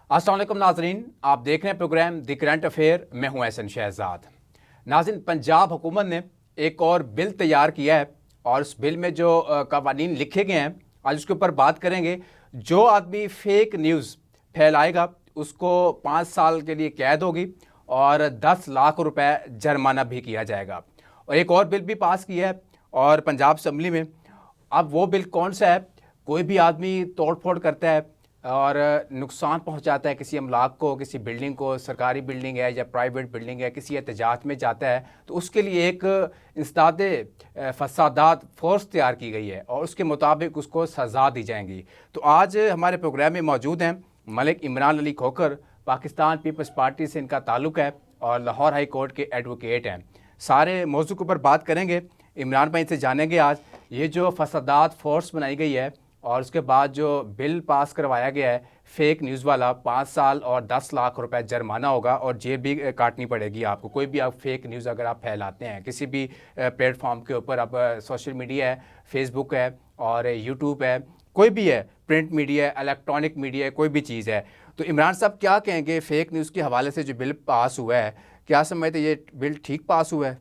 السلام علیکم ناظرین، آپ دیکھ رہے ہیں پروگرام دی کرنٹ افیئر، میں ہوں احسن شہزاد۔ ناظرین، پنجاب حکومت نے ایک اور بل تیار کیا ہے اور اس بل میں جو قوانین لکھے گئے ہیں آج اس کے اوپر بات کریں گے۔ جو آدمی فیک نیوز پھیلائے گا اس کو 5 سال کے لیے قید ہوگی اور 10 لاکھ روپے جرمانہ بھی کیا جائے گا۔ اور ایک اور بل بھی پاس کیا ہے اور پنجاب اسمبلی میں۔ اب وہ بل کون سا ہے؟ کوئی بھی آدمی توڑ پھوڑ کرتا ہے اور نقصان پہنچاتا ہے کسی املاک کو، کسی بلڈنگ کو، سرکاری بلڈنگ ہے یا پرائیویٹ بلڈنگ ہے، کسی احتجاج میں جاتا ہے تو اس کے لیے ایک انسداد فسادات فورس تیار کی گئی ہے اور اس کے مطابق اس کو سزا دی جائیں گی۔ تو آج ہمارے پروگرام میں موجود ہیں ملک عمران علی کھوکھر، پاکستان پیپلز پارٹی سے ان کا تعلق ہے اور لاہور ہائی کورٹ کے ایڈوکیٹ ہیں۔ سارے موضوع کے اوپر بات کریں گے۔ عمران بھائی سے جانیں گے آج یہ جو فسادات فورس بنائی گئی ہے اور اس کے بعد جو بل پاس کروایا گیا ہے فیک نیوز والا، 5 سال اور 10 لاکھ روپے جرمانہ ہوگا اور جیب بھی کاٹنی پڑے گی آپ کو۔ کوئی بھی آپ فیک نیوز اگر آپ پھیلاتے ہیں کسی بھی پلیٹ فارم کے اوپر، اب سوشل میڈیا ہے، فیس بک ہے اور یوٹیوب ہے، کوئی بھی ہے، پرنٹ میڈیا ہے، الیکٹرانک میڈیا ہے، کوئی بھی چیز ہے۔ تو عمران صاحب کیا کہیں گے فیک نیوز کے حوالے سے جو بل پاس ہوا ہے، کیا سمجھتے یہ بل ٹھیک پاس ہوا ہے؟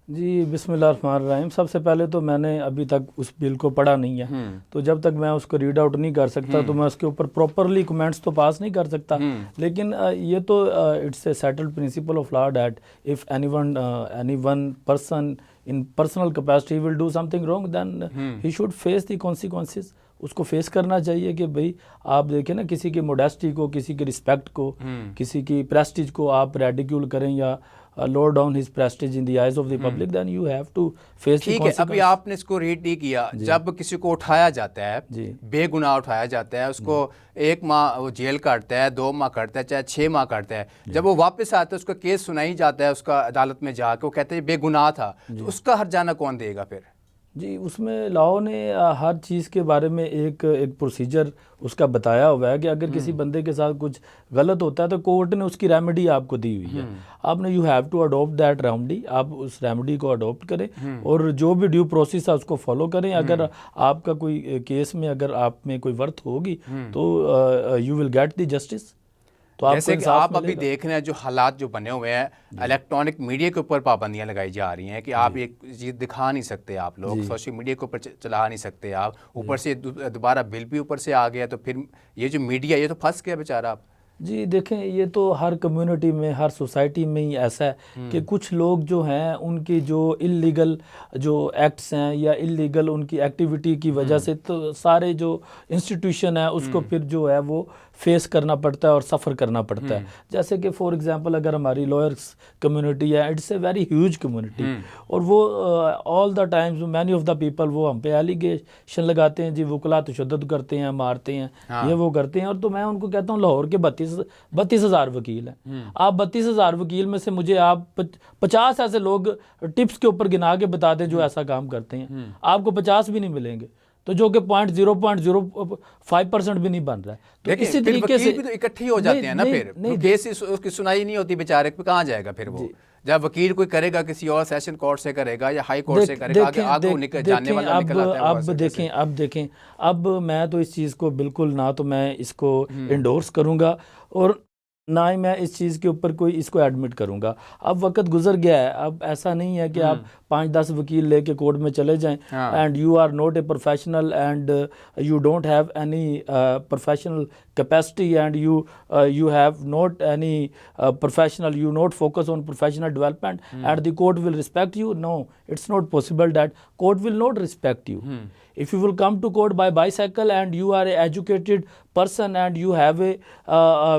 جی بسم اللہ الرحمن الرحیم۔ سب سے پہلے تو میں نے ابھی تک اس بل کو پڑھا نہیں ہے، تو جب تک میں اس کو ریڈ آؤٹ نہیں کر سکتا تو میں اس کے اوپر پراپرلی کمنٹس تو پاس نہیں کر سکتا۔ لیکن یہ تو it's a settled principle of law that if any one person in personal capacity will do something wrong then he should face the consequences. اس کو فیس کرنا چاہیے کہ بھئی آپ دیکھیں نا، کسی کی موڈیسٹی کو، کسی کی رسپیکٹ کو، کسی کی پریسٹیج کو آپ ریڈیکیول کریں یا lower down his prestige in the eyes of the public, then you have to face the ٹھیک ہے، ابھی آپ نے اس کو ریڈ نہیں کیا۔ جب کسی کو اٹھایا جاتا ہے، بے گناہ اٹھایا جاتا ہے، اس کو 1 ماہ وہ جیل کاٹتا ہے، 2 ماہ کاٹتا ہے، چاہے 6 ماہ کاٹتا ہے، جب وہ واپس آتا ہے اس کا کیس سنائی جاتا ہے، اس کا عدالت میں جا کے وہ کہتے ہیں بے گناہ تھا، تو اس کا ہرجانہ کون دے گا پھر؟ جی اس میں لاؤ نے ہر چیز کے بارے میں ایک پروسیجر اس کا بتایا ہوا ہے کہ اگر کسی بندے کے ساتھ کچھ غلط ہوتا ہے تو کورٹ نے اس کی ریمیڈی آپ کو دی ہوئی ہے۔ آپ نے you have to adapt that remedy, آپ اس ریمیڈی کو اڈاپٹ کریں اور جو بھی ڈیو پروسیس ہے اس کو فالو کریں۔ اگر آپ کا کوئی کیس میں اگر آپ میں کوئی ورتھ ہوگی تو you will get the justice. تو جیسے کہ آپ ابھی دیکھ رہے ہیں جو حالات جو بنے ہوئے ہیں، الیکٹرانک میڈیا کے اوپر پابندیاں لگائی جا رہی ہیں کہ آپ ایک چیز دکھا نہیں سکتے، آپ لوگ سوشل میڈیا کے اوپر چلا نہیں سکتے آپ، اوپر سے دوبارہ بل بھی اوپر سے آ گیا، تو پھر یہ جو میڈیا یہ تو پھنس گیا بیچارہ۔ آپ جی دیکھیں، یہ تو ہر کمیونٹی میں، ہر سوسائٹی میں ہی ایسا ہے کہ کچھ لوگ جو ہیں ان کی جو اللیگل جو ایکٹس ہیں یا اللیگل ان کی ایکٹیویٹی کی وجہ سے تو سارے جو انسٹیٹیوشن ہے اس کو پھر جو ہے وہ فیس کرنا پڑتا ہے اور سفر کرنا پڑتا ہے۔ جیسے کہ فار ایگزامپل اگر ہماری لائرس کمیونٹی ہے، it's a very huge community, اور وہ all the times many of the people وہ ہم پہ ایلیگیشن لگاتے ہیں، جی وکلا تشدد کرتے ہیں، مارتے ہیں، یہ وہ کرتے ہیں۔ اور تو میں ان کو کہتا ہوں لاہور کے 32,000 وکیل ہیں، آپ 32,000 وکیل میں سے مجھے آپ 50 ایسے لوگ ٹپس کے اوپر گنا کے بتا دیں جو ایسا کام کرتے ہیں، آپ کو 50 بھی نہیں ملیں گے، تو جو کہ 0.05% بھی نہیں بن رہا ہے۔ تو اسی طریقے سے تو اکٹھی ہو جاتے ہیں نا، پھر کیس اس کی سنائی نہیں ہوتی بیچارے پہ، کہاں جائے گا پھر وہ؟ جب وکیل کوئی کرے گا کسی اور سیشن کورٹ سے کرے گا یا ہائی کورٹ سے کرے گا، آگے جاننے والا نکل آتا ہے۔ اب دیکھیں، اب میں تو اس چیز کو بالکل نہ تو میں اس کو انڈورس کروں گا اور نہ ہی میں اس چیز کے اوپر کوئی اس کو ایڈمٹ کروں گا۔ اب وقت گزر گیا ہے، اب ایسا نہیں ہے کہ آپ 5-10 وکیل لے کے کورٹ میں چلے جائیں and you are not a professional and you don't have any professional capacity and you have not any professional, you not focus on professional development and the court will respect you. No, it's not possible that court will not respect you. If you will come to court by bicycle and you are an educated person and you have a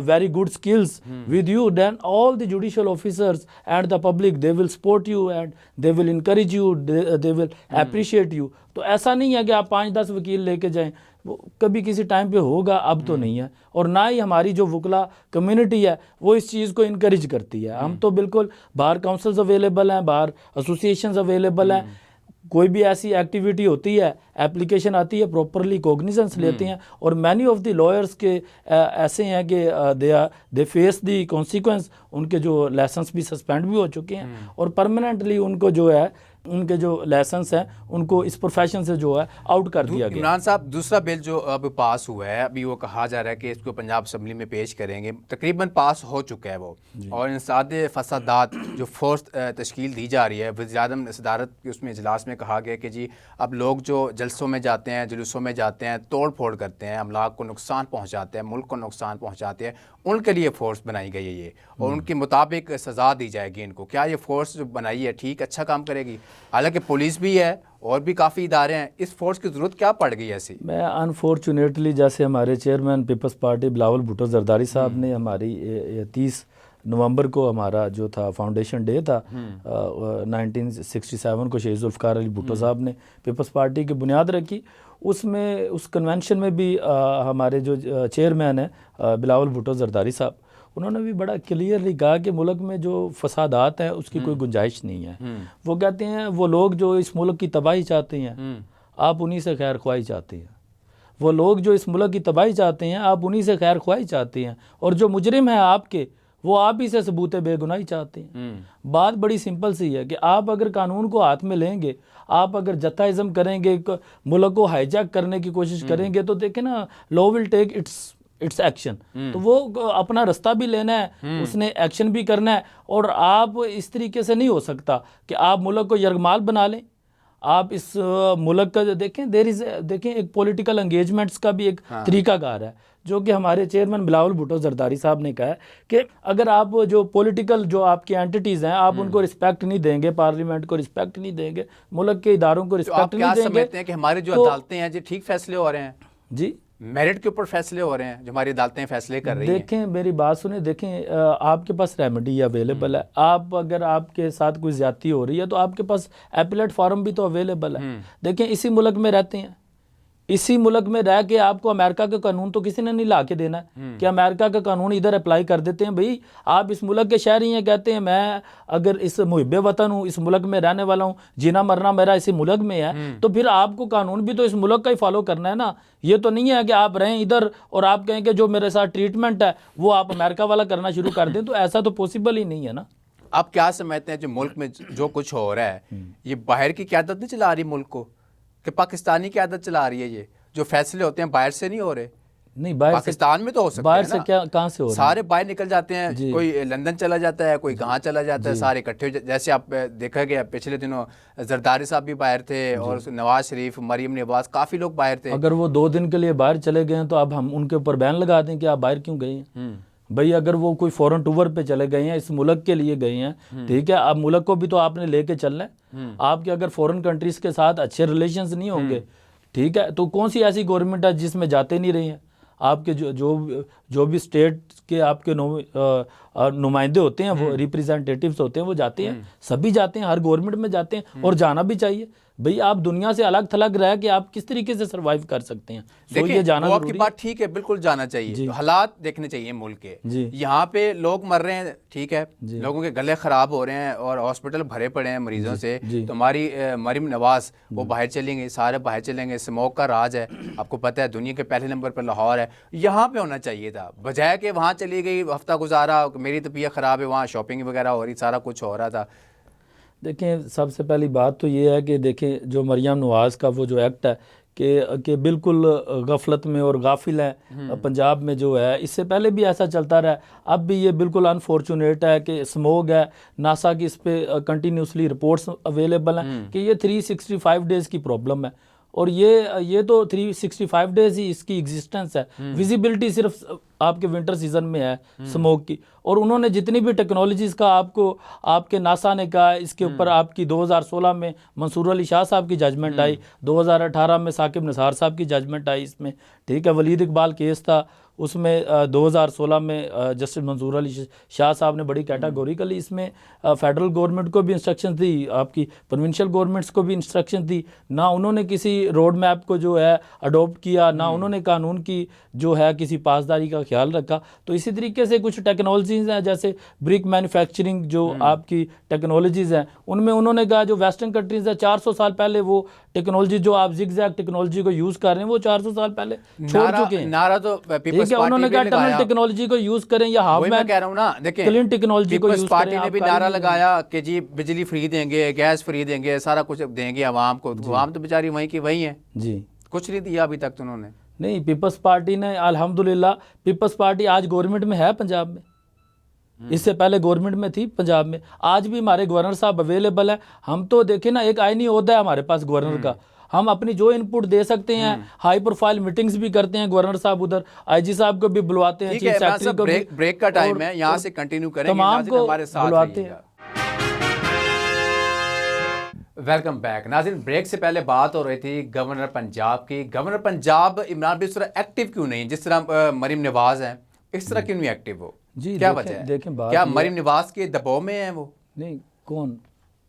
very good skills with you, then all the judicial officers and the public, they will support you and they will encourage you, they will appreciate you. تو ایسا نہیں ہے کہ آپ 5-10 وکیل لے کے جائیں، وہ کبھی کسی ٹائم پہ ہوگا، اب تو نہیں ہے۔ اور نہ ہی ہماری جو وکلا کمیونٹی ہے وہ اس چیز کو انکریج کرتی ہے۔ ہم تو بالکل بار کاؤنسلز اویلیبل ہیں، بار ایسوسیشنز اویلیبل ہیں، کوئی بھی ایسی ایکٹیویٹی ہوتی ہے، اپلیکیشن آتی ہے، پراپرلی کوگنیزنس لیتے ہیں۔ اور مینی آف دی لائرس کے ایسے ہیں کہ دے فیس دی کانسیکوینس، ان کے جو لائسنس بھی سسپینڈ بھی ہو چکے ہیں اور پرماننٹلی ان کو جو ہے ان کے جو لائسنس ہیں ان کو اس پروفیشن سے جو ہے آؤٹ کر دیا گیا. عمران صاحب دوسرا بل جو اب پاس ہوا ہے ابھی وہ کہا جا رہا ہے کہ اس کو پنجاب اسمبلی میں پیش کریں گے, تقریباً پاس ہو چکا ہے وہ, اور انسداد فسادات جو فورس تشکیل دی جا رہی ہے وزیر اعظم صدارت کے اس میں اجلاس میں کہا گیا کہ جی اب لوگ جو جلسوں میں جاتے ہیں جلوسوں میں جاتے ہیں توڑ پھوڑ کرتے ہیں املاک کو نقصان پہنچاتے ہیں ملک کو نقصان پہنچاتے ہیں ان کے لیے فورس بنائی گئی ہے یہ, اور ان کے مطابق سزا دی جائے گی ان کو. کیا یہ فورس جو بنائی ہے ٹھیک اچھا کام کرے گی؟ حالانکہ پولیس بھی ہے اور بھی کافی ادارے ہیں, اس فورس کی ضرورت کیا پڑ گئی ایسی؟ میں انفارچونیٹلی جیسے ہمارے چیئرمین پیپلز پارٹی بلاول بھٹو زرداری صاحب نے ہماری 30 نومبر کو ہمارا جو تھا فاؤنڈیشن ڈے تھا 1967 کو شہید ذوالفقار علی بھٹو صاحب نے پیپلز پارٹی کی بنیاد رکھی. اس میں اس کنونشن میں بھی ہمارے جو چیئرمین ہیں بلاول بھٹو زرداری صاحب, انہوں نے بھی بڑا کلیئرلی کہا کہ ملک میں جو فسادات ہیں اس کی کوئی گنجائش نہیں ہے. وہ کہتے ہیں وہ لوگ جو اس ملک کی تباہی چاہتے ہیں آپ انہی سے خیر خواہی چاہتے ہیں, وہ لوگ جو اس ملک کی تباہی چاہتے ہیں آپ انہی سے خیر خواہی چاہتے ہیں, اور جو مجرم ہیں آپ کے وہ آپ ہی سے ثبوت بے گناہی چاہتے ہیں. بات بڑی سمپل سی ہے کہ آپ اگر قانون کو ہاتھ میں لیں گے, آپ اگر جتھائزم کریں گے, ملک کو ہائی جیک کرنے کی کوشش کریں گے, تو دیکھیں نا لا ول ٹیک اٹس ایکشن. تو وہ اپنا رستہ بھی لینا ہے, اس نے ایکشن بھی کرنا ہے, اور آپ اس طریقے سے نہیں ہو سکتا کہ آپ ملک کو یرغمال بنا لیں. آپ اس ملک کا دیکھیں دیکھیں ایک پولیٹیکل انگیجمنٹس کا بھی ایک طریقہ کار ہے جو کہ ہمارے چیئرمین بلاول بھٹو زرداری صاحب نے کہا ہے کہ اگر آپ جو پولیٹیکل جو آپ کی اینٹیز ہیں آپ ان کو رسپیکٹ نہیں دیں گے, پارلیمنٹ کو رسپیکٹ نہیں دیں گے, ملک کے اداروں کو رسپیکٹ نہیں دیں گے. آپ کیا سمجھتے ہیں کہ ہماری جو عدالتیں ہیں جی ٹھیک فیصلے ہو رہے ہیں؟ جی میرٹ کے اوپر فیصلے ہو رہے ہیں جو ہماری عدالتیں فیصلے کر رہی ہیں. دیکھیں میری بات سنیں, دیکھیں آپ کے پاس ریمیڈی اویلیبل ہے. آپ اگر آپ کے ساتھ کوئی زیادتی ہو رہی ہے تو آپ کے پاس ایپلیٹ فارم بھی تو اویلیبل ہے. دیکھیں اسی ملک میں رہتے ہیں, اسی ملک میں رہ کے آپ کو امریکہ کا قانون تو کسی نے نہیں لا کے دینا ہے کہ امریکہ کا قانون ادھر اپلائی کر دیتے ہیں. بھئی آپ اس ملک کے شہری ہیں, کہتے ہیں میں اگر اس محب وطن ہوں, اس ملک میں رہنے والا ہوں, جینا مرنا میرا اسی ملک میں ہے, تو پھر آپ کو قانون بھی تو اس ملک کا ہی فالو کرنا ہے نا. یہ تو نہیں ہے کہ آپ رہیں ادھر اور آپ کہیں کہ جو میرے ساتھ ٹریٹمنٹ ہے وہ آپ امریکہ والا کرنا شروع کر دیں, تو ایسا تو پوسیبل ہی نہیں ہے نا. آپ کیا سمجھتے ہیں جو ملک میں جو کچھ ہو رہا ہے یہ باہر کی قیادت نہیں چلا رہی ملک کو, کہ پاکستانی قیادت چلا رہی ہے؟ یہ جو فیصلے ہوتے ہیں باہر سے نہیں ہو رہے, نہیں باہر پاکستان میں تو ہو سکتے باہر ہیں سے نا, کیا کہاں سے ہو رہے ہیں؟ سارے باہر نکل جاتے ہیں, کوئی لندن چلا جاتا ہے, کوئی کہاں چلا جاتا ہے, سارے اکٹھے. جیسے آپ دیکھا گیا پچھلے دنوں زرداری صاحب بھی باہر تھے, اور نواز شریف, مریم نواز, کافی لوگ باہر تھے. اگر وہ 2 دن کے لیے باہر چلے گئے ہیں تو اب ہم ان کے اوپر بین لگا دیں کہ آپ باہر کیوں گئے ہیں؟ بھئی اگر وہ کوئی فورن ٹور پہ چلے گئے ہیں, اس ملک کے لیے گئے ہیں, ٹھیک ہے, اب ملک کو بھی تو آپ نے لے کے چلنا ہے. آپ کے اگر فورن کنٹریز کے ساتھ اچھے ریلیشنز نہیں ہوں گے, ٹھیک ہے, تو کون سی ایسی گورنمنٹ ہے جس میں جاتے نہیں رہے ہیں؟ آپ کے جو بھی اسٹیٹ کے آپ کے نمائندے ہوتے ہیں, وہ ریپریزنٹیٹیوز ہوتے ہیں, وہ جاتے ہیں, سبھی جاتے ہیں, ہر گورنمنٹ میں جاتے ہیں, اور جانا بھی چاہیے. بھئی آپ دنیا سے الگ تھلگ رہ کے آپ کس طریقے سے سروائیو کر سکتے ہیں؟ دیکھیں جانا وہ آپ کی بات ٹھیک ہے, بالکل جانا چاہیے, حالات دیکھنے چاہیے ملک کے. یہاں پہ لوگ مر رہے ہیں, ٹھیک ہے, لوگوں کے گلے خراب ہو رہے ہیں اور ہاسپٹل بھرے پڑے ہیں مریضوں سے, تو ہماری مریم نواز وہ باہر چلیں گے, سارے باہر چلیں گے. اسموک کا راج ہے, آپ کو پتہ ہے دنیا کے پہلے نمبر پر لاہور ہے, یہاں پہ ہونا چاہیے تھا, بجائے کہ وہاں چلی گئی, ہفتہ گزارا, میری طبیعت خراب ہے, وہاں شاپنگ وغیرہ ہو رہی, سارا کچھ ہو رہا تھا. دیکھیں سب سے پہلی بات تو یہ ہے کہ دیکھیں جو مریم نواز کا وہ جو ایکٹ ہے کہ بالکل غفلت میں اور غافل ہے پنجاب میں جو ہے, اس سے پہلے بھی ایسا چلتا رہا ہے, اب بھی یہ بالکل انفارچونیٹ ہے کہ اسموگ ہے. ناسا کی اس پہ کنٹینیوسلی رپورٹس اویلیبل ہیں کہ یہ 365 ڈیز کی پرابلم ہے, اور یہ تو 365 ڈیز ہی اس کی ایگزسٹنس ہے. ویزیبلٹی صرف آپ کے ونٹر سیزن میں ہے اسموگ کی, اور انہوں نے جتنی بھی ٹیکنالوجیز کا آپ کے ناسا نے کہا, اس کے اوپر آپ کی 2016 میں منصور علی شاہ صاحب کی ججمنٹ آئی, 2018 میں ثاقب نثار صاحب کی ججمنٹ آئی اس میں, ٹھیک ہے, ولید اقبال کیس تھا, اس میں 2016 میں جسٹس منصور علی شاہ صاحب نے بڑی کیٹاگوریکلی اس میں فیڈرل گورنمنٹ کو بھی انسٹرکشن دی, آپ کی پروونشل گورنمنٹس کو بھی انسٹرکشن دی, نہ انہوں نے کسی روڈ میپ کو جو ہے اڈاپٹ کیا, نہ انہوں نے قانون کی جو ہے کسی پاسداری کا خیال رکھا. تو اسی طریقے سے کچھ ٹیکنالوجیز ہیں جیسے برک مینوفیکچرنگ جو آپ کی ٹیکنالوجیز ہیں, ان میں انہوں نے کہا جو ویسٹرن کنٹریز ہیں 400 سال پہلے وہ ٹیکنالوجی جو آپ زگ زیگ ٹیکنالوجی کو یوز کر رہے ہیں وہ 400 سال پہلے چھوڑ چکے ہیں. نعرہ تو پیپلز ٹھیک ہے انہوں نے کہا ٹنل ٹیکنالوجی کو یوز کریں یا ہاف وہی میں کہہ رہا ہوں نا، دیکھیں کلین ٹیکنالوجی کو پیپلز یوز پارٹی کریں. نے بھی نعرہ لگایا کہ جی بجلی فری دیں گے، گیس فری دیں گے، سارا کچھ دیں گے عوام کو. عوام تو بیچاری وہیں کی وہیں ہیں، جی کچھ نہیں دیا ابھی تک تو انہوں نے. نہیں پیپلز پارٹی نے الحمدللہ، پیپلز پارٹی آج گورنمنٹ میں ہے پنجاب میں، اس سے پہلے گورنمنٹ میں تھی پنجاب میں. آج بھی ہمارے گورنر صاحب اویلیبل ہیں. ہم تو دیکھیں نا ایک آئینی عہدہ ہے ہمارے پاس گورنر کا، ہم اپنی جو ان پٹ دے سکتے ہیں، ہائی پروفائل میٹنگز بھی کرتے ہیں گورنر صاحب، ادھر آئی جی صاحب کو بھی بلواتے ہیں، ٹھیک ہے. چیف سیکرٹری کو بھی، بریک کا ٹائم ہے، یہاں سے کنٹینیو کریں گے. تمام ناظرین کو ہمارے ساتھ بلواتے رہیے گا. Welcome back. ناظرین بریک سے پہلے بات ہو رہی تھی گورنر پنجاب کی. گورنر پنجاب عمران بھائی اس طرح ایکٹیو کیوں نہیں، جس طرح مریم نواز ہیں اس طرح کیوں نہیں ایکٹیو ہو؟ جی کیا وجہ ہے؟ دیکھیں بات کیا مریم نواز کے دباؤ میں ہیں وہ نہیں کون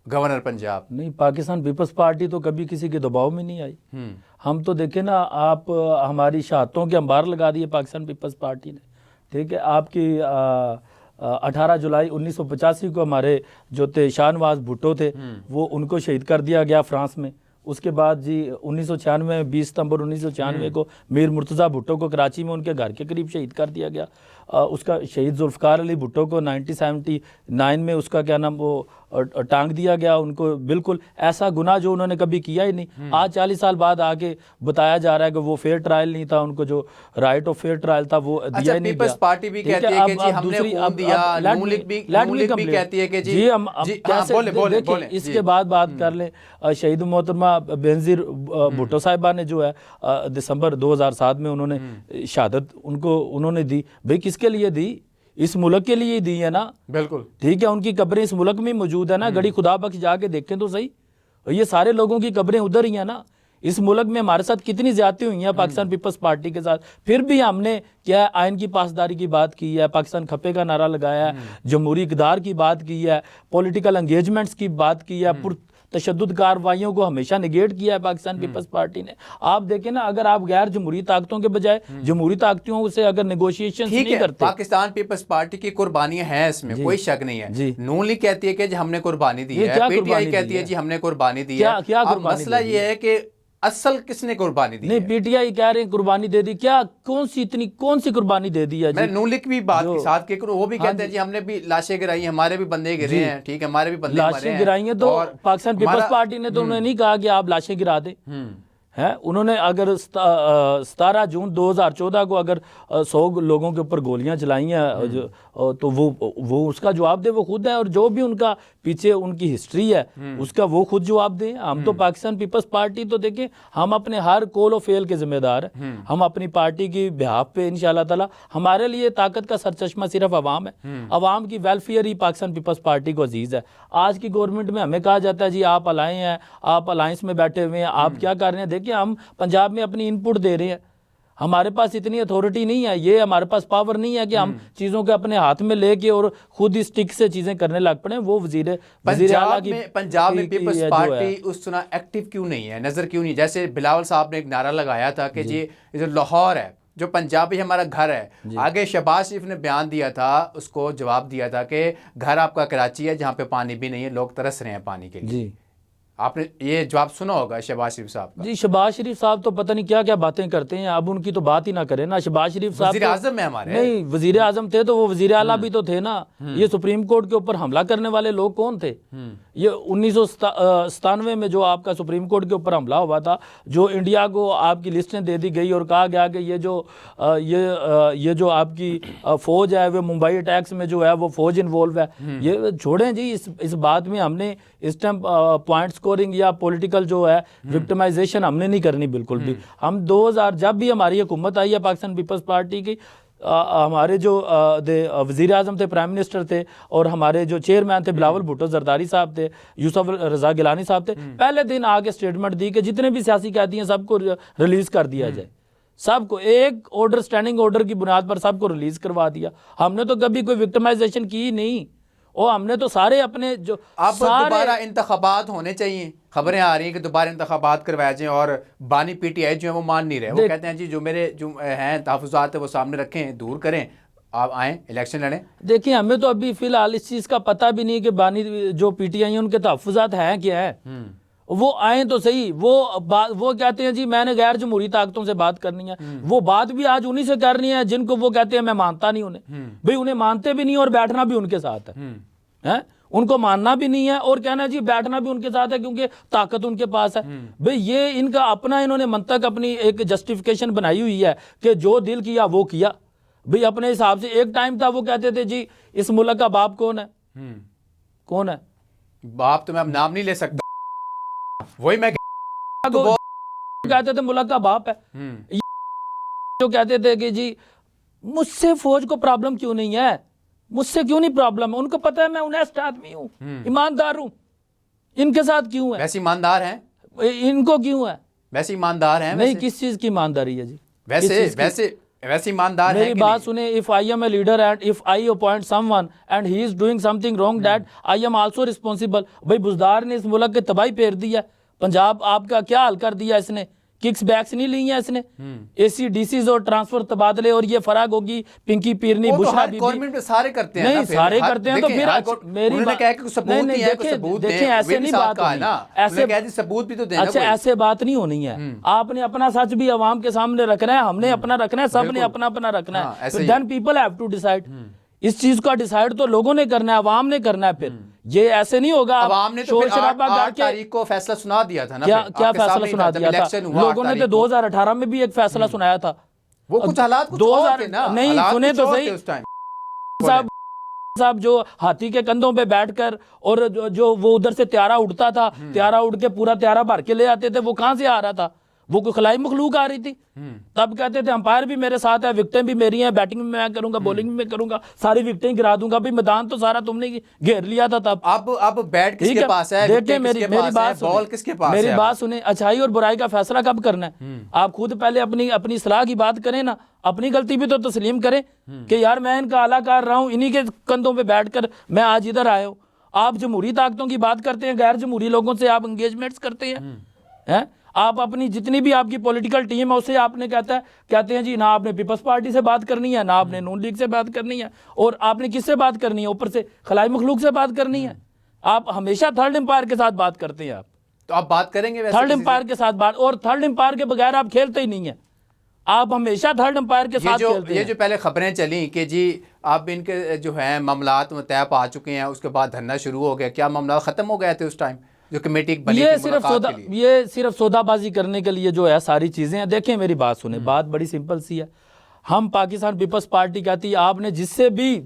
گورنر پنجاب؟ نہیں، پاکستان پیپلز پارٹی تو کبھی کسی کے دباؤ میں نہیں آئی. ہم تو دیکھیں نا، آپ ہماری شہادتوں کے انبار لگا دیے پاکستان پیپلز پارٹی نے. ٹھیک ہے، آپ کی 18 جولائی 1985 کو ہمارے جو تھے شاہ نواز بھٹو تھے، وہ ان کو شہید کر دیا گیا فرانس میں. اس کے بعد جی 1996 میں 20 ستمبر 1996 کو میر مرتضیٰ بھٹو کو کراچی میں ان کے گھر کے قریب شہید کر دیا گیا. اس کا شہید ذوالفقار علی بھٹو کو 1979 میں اس کا کیا نام وہ ٹانگ دیا گیا. ان کو بالکل ایسا گناہ جو انہوں نے کبھی کیا ہی نہیں. آج 40 سال بعد آگے بتایا جا رہا ہے کہ وہ فیئر ٹرائل نہیں تھا، ان کو جو رائٹ آف فیئر ٹرائل تھا وہ دیا ہی نہیں گیا. پیپلز پارٹی بھی کہتی ہے کہ جی ہم نے خون دیا، نون لیگ بھی کہتی ہے کہ جی ہم کیسے دیکھیں اس کے بعد بات کر لیں. شہید محترمہ بینظیر بھٹو صاحبہ نے جو ہے دسمبر 2007 میں انہوں نے شہادت انہوں نے دی. بھئی کس کے لیے دی؟ اس ملک کے لیے دی ہے نا. بالکل ٹھیک ہے، ان کی قبریں اس ملک میں موجود ہے نا. گڑی خدا بخش جا کے دیکھیں تو صحیح، یہ سارے لوگوں کی قبریں ادھر ہی ہیں نا. اس ملک میں ہمارے ساتھ کتنی زیادتی ہوئی ہیں پاکستان پیپلز پارٹی کے ساتھ، پھر بھی ہم نے کیا آئین کی پاسداری کی بات کی ہے، پاکستان کھپے کا نعرہ لگایا ہے، جمہوری اقدار کی بات کی ہے، پولیٹیکل انگیجمنٹس کی بات کی ہے، تشدد کارروائیوں کو ہمیشہ نگیٹ کیا ہے پاکستان پیپلز پارٹی نے. آپ دیکھیں نا، اگر آپ غیر جمہوری طاقتوں کے بجائے جمہوری طاقتوں سے اگر نیگوشیشن نہیں کرتے. پاکستان پیپلز پارٹی کی قربانیاں ہیں، اس میں کوئی شک نہیں ہے. نون لیگ کہتی ہے کہ جی ہم نے قربانی دی ہے، پی ٹی آئی کہتی ہے جی ہم نے قربانی دی ہے. اب مسئلہ یہ ہے کہ اصل کس نے قربانی دی؟ نہیں، پی ٹی آئی کہہ رہے ہیں قربانی دے دی. کیا کون سی قربانی دے دی ہے؟ میں نون لیگ بھی بات کے ساتھ کہ وہ بھی کہتے ہیں جی ہم نے بھی لاشیں گرائی ہیں، ہمارے بھی بندے گرے ہیں. ٹھیک ہے، ہمارے بھی بندے لاشیں گرائی ہیں، تو پاکستان پیپلز پارٹی نے تو انہوں نے نہیں کہا کہ آپ لاشیں گرا دیں. انہوں نے اگر 17 جون 2014 کو اگر 100 لوگوں کے اوپر گولیاں چلائی ہیں تو وہ اس کا جواب دے، وہ خود ہے. اور جو بھی ان کا پیچھے ان کی ہسٹری ہے اس کا وہ خود جواب دیں. ہم تو پاکستان پیپلز پارٹی تو دیکھیں ہم اپنے ہر کول و فیل کے ذمہ دار ہیں. ہم اپنی پارٹی کی بہاف پہ انشاءاللہ تعالی، ہمارے لیے طاقت کا سرچشمہ صرف عوام ہے. عوام کی ویلفیئر ہی پاکستان پیپلز پارٹی کو عزیز ہے. آج کی گورنمنٹ میں ہمیں کہا جاتا ہے جی آپ الائے ہیں، آپ الائنس میں بیٹھے ہوئے ہیں، آپ کیا کر رہے ہیں. دیکھیں ہم پنجاب میں اپنی ان پٹ دے رہے ہیں. ہمارے پاس اتنی اتھارٹی نہیں ہے، یہ ہمارے پاس پاور نہیں ہے کہ ہم چیزوں کے اپنے ہاتھ میں لے کے اور خود ہی سٹک سے چیزیں کرنے لگ پڑے. وہ وزیر اعلیٰ کی پنجاب میں پیپلز پارٹی اس طرح ایکٹیو کیوں نہیں ہے، نظر کیوں نہیں؟ جیسے بلاول صاحب نے ایک نعرہ لگایا تھا کہ جی جو لاہور ہے، جو پنجابی ہمارا گھر ہے. آگے شہباز شریف نے بیان دیا تھا، اس کو جواب دیا تھا کہ گھر آپ کا کراچی ہے جہاں پہ پانی بھی نہیں ہے، لوگ ترس رہے ہیں پانی کے لیے. آپ نے یہ جواب سنا ہوگا شہباز شریف صاحب کا. جی شہباز شریف صاحب تو پتہ نہیں کیا کیا باتیں کرتے ہیں، اب ان کی تو بات ہی نہ کریں نا. شہباز شریف صاحب وزیر اعظم ہے ہمارے. نہیں، وزیر اعظم تھے تو وہ وزیر اعلیٰ بھی تو تھے نا. یہ سپریم کورٹ کے اوپر حملہ کرنے والے لوگ کون تھے؟ یہ 1997 میں جو آپ کا سپریم کورٹ کے اوپر حملہ ہوا تھا، جو انڈیا کو آپ کی لسٹیں دے دی گئی اور کہا گیا کہ یہ جو آپ کی فوج ہے وہ ممبئی اٹیکس میں جو ہے وہ فوج انوالو ہے. یہ چھوڑیں جی، اس بات میں ہم نے اس ٹائم پوائنٹ سکورنگ یا پولیٹیکل جو ہے وکٹمائزیشن ہم نے نہیں کرنی بالکل بھی. ہم 2000 جب بھی ہماری حکومت آئی ہے پاکستان پیپلز پارٹی کی، ہمارے جو وزیر اعظم تھے، پرائم منسٹر تھے، اور ہمارے جو چیئرمین تھے بلاول بھٹو زرداری صاحب تھے، یوسف رضا گیلانی صاحب تھے، پہلے دن آگے سٹیٹمنٹ دی کہ جتنے بھی سیاسی قیدی ہیں سب کو ریلیز کر دیا جائے. سب کو ایک آرڈر، اسٹینڈنگ آرڈر کی بنیاد پر سب کو ریلیز کروا دیا. ہم نے تو کبھی کوئی وکٹمائزیشن کی نہیں. اور ہم نے تو سارے اپنے جو اب دوبارہ انتخابات ہونے چاہیے. خبریں آ رہی ہیں کہ دوبارہ انتخابات کروائے جائیں، اور بانی پی ٹی آئی جو ہیں وہ مان نہیں رہے. وہ کہتے ہیں جی جو میرے جو ہیں تحفظات ہیں وہ سامنے رکھیں، دور کریں، آپ آئیں الیکشن لڑیں. دیکھیں ہمیں تو ابھی فی الحال اس چیز کا پتہ بھی نہیں کہ بانی جو پی ٹی آئی ہیں ان کے تحفظات ہیں کیا ہے. وہ آئیں تو صحیح. وہ کہتے ہیں جی میں نے غیر جمہوری طاقتوں سے بات کرنی ہے. وہ بات بھی آج انہی سے کرنی ہے جن کو وہ کہتے ہیں میں مانتا نہیں انہیں. بھئی انہیں مانتے بھی نہیں اور بیٹھنا بھی ان کے ساتھ ہے. ان کو ماننا بھی نہیں ہے اور کہنا جی بیٹھنا بھی ان کے ساتھ ہے کیونکہ طاقت ان کے پاس ہے. بھئی یہ ان کا اپنا انہوں نے منطق اپنی ایک جسٹیفیکیشن بنائی ہوئی ہے کہ جو دل کیا وہ کیا. بھئی اپنے حساب سے ایک ٹائم تھا وہ کہتے تھے جی اس ملک کا باپ کون ہے. کون ہے باپ؟ تو میں اب نام نہیں لے سکتا. وہی میں کہتے تھے ملک کا باپ ہے. جو کہتے تھے کہ جی مجھ سے فوج کو پرابلم کیوں نہیں ہے, مجھ سے کیوں نہیں پرابلم. ان کو پتہ ہے میں انیسٹ آدمی ہوں, ایماندار ہوں. ان کے ساتھ کیوں ہے؟ ویسے ایماندار ہیں. ان کو کیوں ہے؟ ویسے ایماندار ہیں. نہیں کس چیز کی ایمانداری ہے جی؟ ویسے ایماندار ہیں. میری بات سنیں, if I am a leader and if I appoint someone and he is doing something wrong that I am also responsible. بھائی بزدار نے اس ملک کے تباہی پھیر دی ہے. پنجاب آپ کا کیا حل کر دیا اس نے؟ ککس بیکس نہیں لی ہیں اس نے. اے سی ڈی سیز اور ٹرانسفر تبادلے اور یہ فراغ ہوگی پنکی پیرنی بشرا بی گورنمنٹ میں سارے کرتے ہیں. نہیں سارے کرتے ہیں تو پھر میری دیکھیں ایسے نہیں بات ہونی. اچھا ایسے بات نہیں ہونی ہے. آپ نے اپنا سچ بھی عوام کے سامنے رکھنا ہے, ہم نے اپنا رکھنا ہے, سب نے اپنا اپنا رکھنا ہے. Then people have to decide. اس چیز کا ڈیسائیڈ تو لوگوں نے کرنا ہے, عوام نے کرنا ہے. پھر یہ ایسے نہیں ہوگا. عوام نے تو 8 تاریخ کو فیصلہ سنا دیا تھا نا. کیا فیصلہ سنا دیا تھا؟ لوگوں نے تو 2018 میں بھی ایک فیصلہ سنایا تھا. وہ کچھ حالات نہیں سنے تو صحیح. صاحب جو ہاتھی کے کندھوں پہ بیٹھ کر اور جو وہ ادھر سے تیارہ اڑتا تھا, تیارہ اڑ کے پورا تیارہ بھر کے لے آتے تھے, وہ کہاں سے آ رہا تھا؟ وہ کوئی خلائی مخلوق آ رہی تھی. تب کہتے تھے امپائر بھی میرے ساتھ ہے, وکٹیں بھی میری ہیں, بیٹنگ میں میں کروں گا, بولنگ بھی میں کروں گا, ساری وکٹیں گرا دوں گا. بھئی میدان تو سارا تم نے گھیر لیا تھا تب. اب بیٹ کس کے پاس ہے, دیکھیں میری بال کس کے پاس ہے؟ میری بات سنیں, اچھائی اور برائی کا فیصلہ کب کرنا ہے؟ آپ خود پہلے اپنی اصلاح کی بات کریں نا, اپنی غلطی بھی تو تسلیم کریں کہ یار میں ان کا اعلیٰ کر رہا ہوں, انہی کے کندھوں پہ بیٹھ کر میں آج ادھر آیا ہوں. آپ جمہوری طاقتوں کی بات کرتے ہیں, غیر جمہوری لوگوں سے آپ انگیجمنٹس کرتے ہیں. آپ اپنی جتنی بھی آپ کی پولیٹیکل ٹیم ہے اسے آپ نے کہتے ہیں جی نہ آپ نے پیپلز پارٹی سے بات کرنی ہے, نہ آپ نے نون لیگ سے بات کرنی ہے, اور آپ نے کس سے بات کرنی ہے؟ اوپر سے خلائی مخلوق سے بات کرنی ہے. آپ ہمیشہ تھرڈ امپائر کے ساتھ بات کرتے ہیں. آپ تو آپ بات کریں گے تھرڈ امپائر کے ساتھ بات, اور تھرڈ امپائر کے بغیر آپ کھیلتے ہی نہیں ہیں. آپ ہمیشہ تھرڈ امپائر کے ساتھ کھیلتے ہیں. یہ جو پہلے خبریں چلیں کہ جی اب ان کے جو ہیں معاملات طے پا چکے ہیں, اس کے بعد دھرنا شروع ہو گیا, کیا معاملات ختم ہو گئے تھے اس ٹائم جو کمیٹی بنی تھی ملاقات کے لیے؟ یہ صرف سودا بازی کرنے کے لیے جو ہے ساری چیزیں ہیں. دیکھیں میری بات سنیں, بات بڑی سمپل سی ہے. ہم پاکستان پیپلز پارٹی کہتی ہے آپ نے جس سے بھی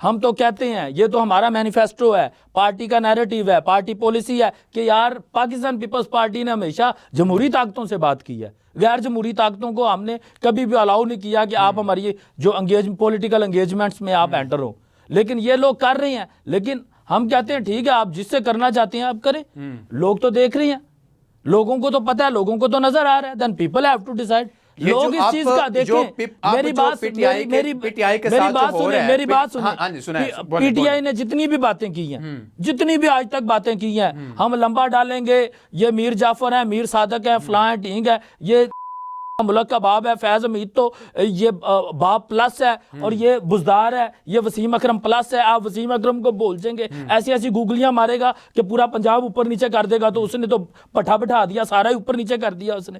ہم تو کہتے ہیں یہ تو ہمارا مینیفیسٹو ہے, پارٹی کا نیریٹیو ہے, پارٹی پالیسی ہے کہ یار پاکستان پیپلز پارٹی نے ہمیشہ جمہوری طاقتوں سے بات کی ہے. غیر جمہوری طاقتوں کو ہم نے کبھی بھی الاؤ نہیں کیا کہ آپ ہماری جو پولیٹیکل انگیجمنٹس میں آپ انٹر ہو. لیکن یہ لوگ کر رہے ہیں. لیکن ہم کہتے ہیں ٹھیک ہے آپ جس سے کرنا چاہتے ہیں آپ کریں. لوگ تو دیکھ رہے ہیں, لوگوں کو تو پتہ ہے, لوگوں کو تو نظر آ رہا ہے. Then people have to decide. لوگ اس چیز کا دیکھیں. میری بات سنیں, پی ٹی آئی نے جتنی بھی باتیں کی ہیں, جتنی بھی آج تک باتیں کی ہیں, ہم لمبا ڈالیں گے. یہ میر جعفر ہیں, میر صادق ہیں, فلاں ہیں, ٹھیک ہے, یہ ملک کا باب ہے, فیض حمید تو یہ باب پلس ہے, اور یہ بزدار ہے, یہ وسیم اکرم پلس ہے. آپ وسیم اکرم کو بول دیں گے, ایسی گوگلیاں مارے گا کہ پورا پنجاب اوپر نیچے کر دے گا. تو اس نے تو پٹھا بٹھا دیا, سارا ہی اوپر نیچے کر دیا اس نے,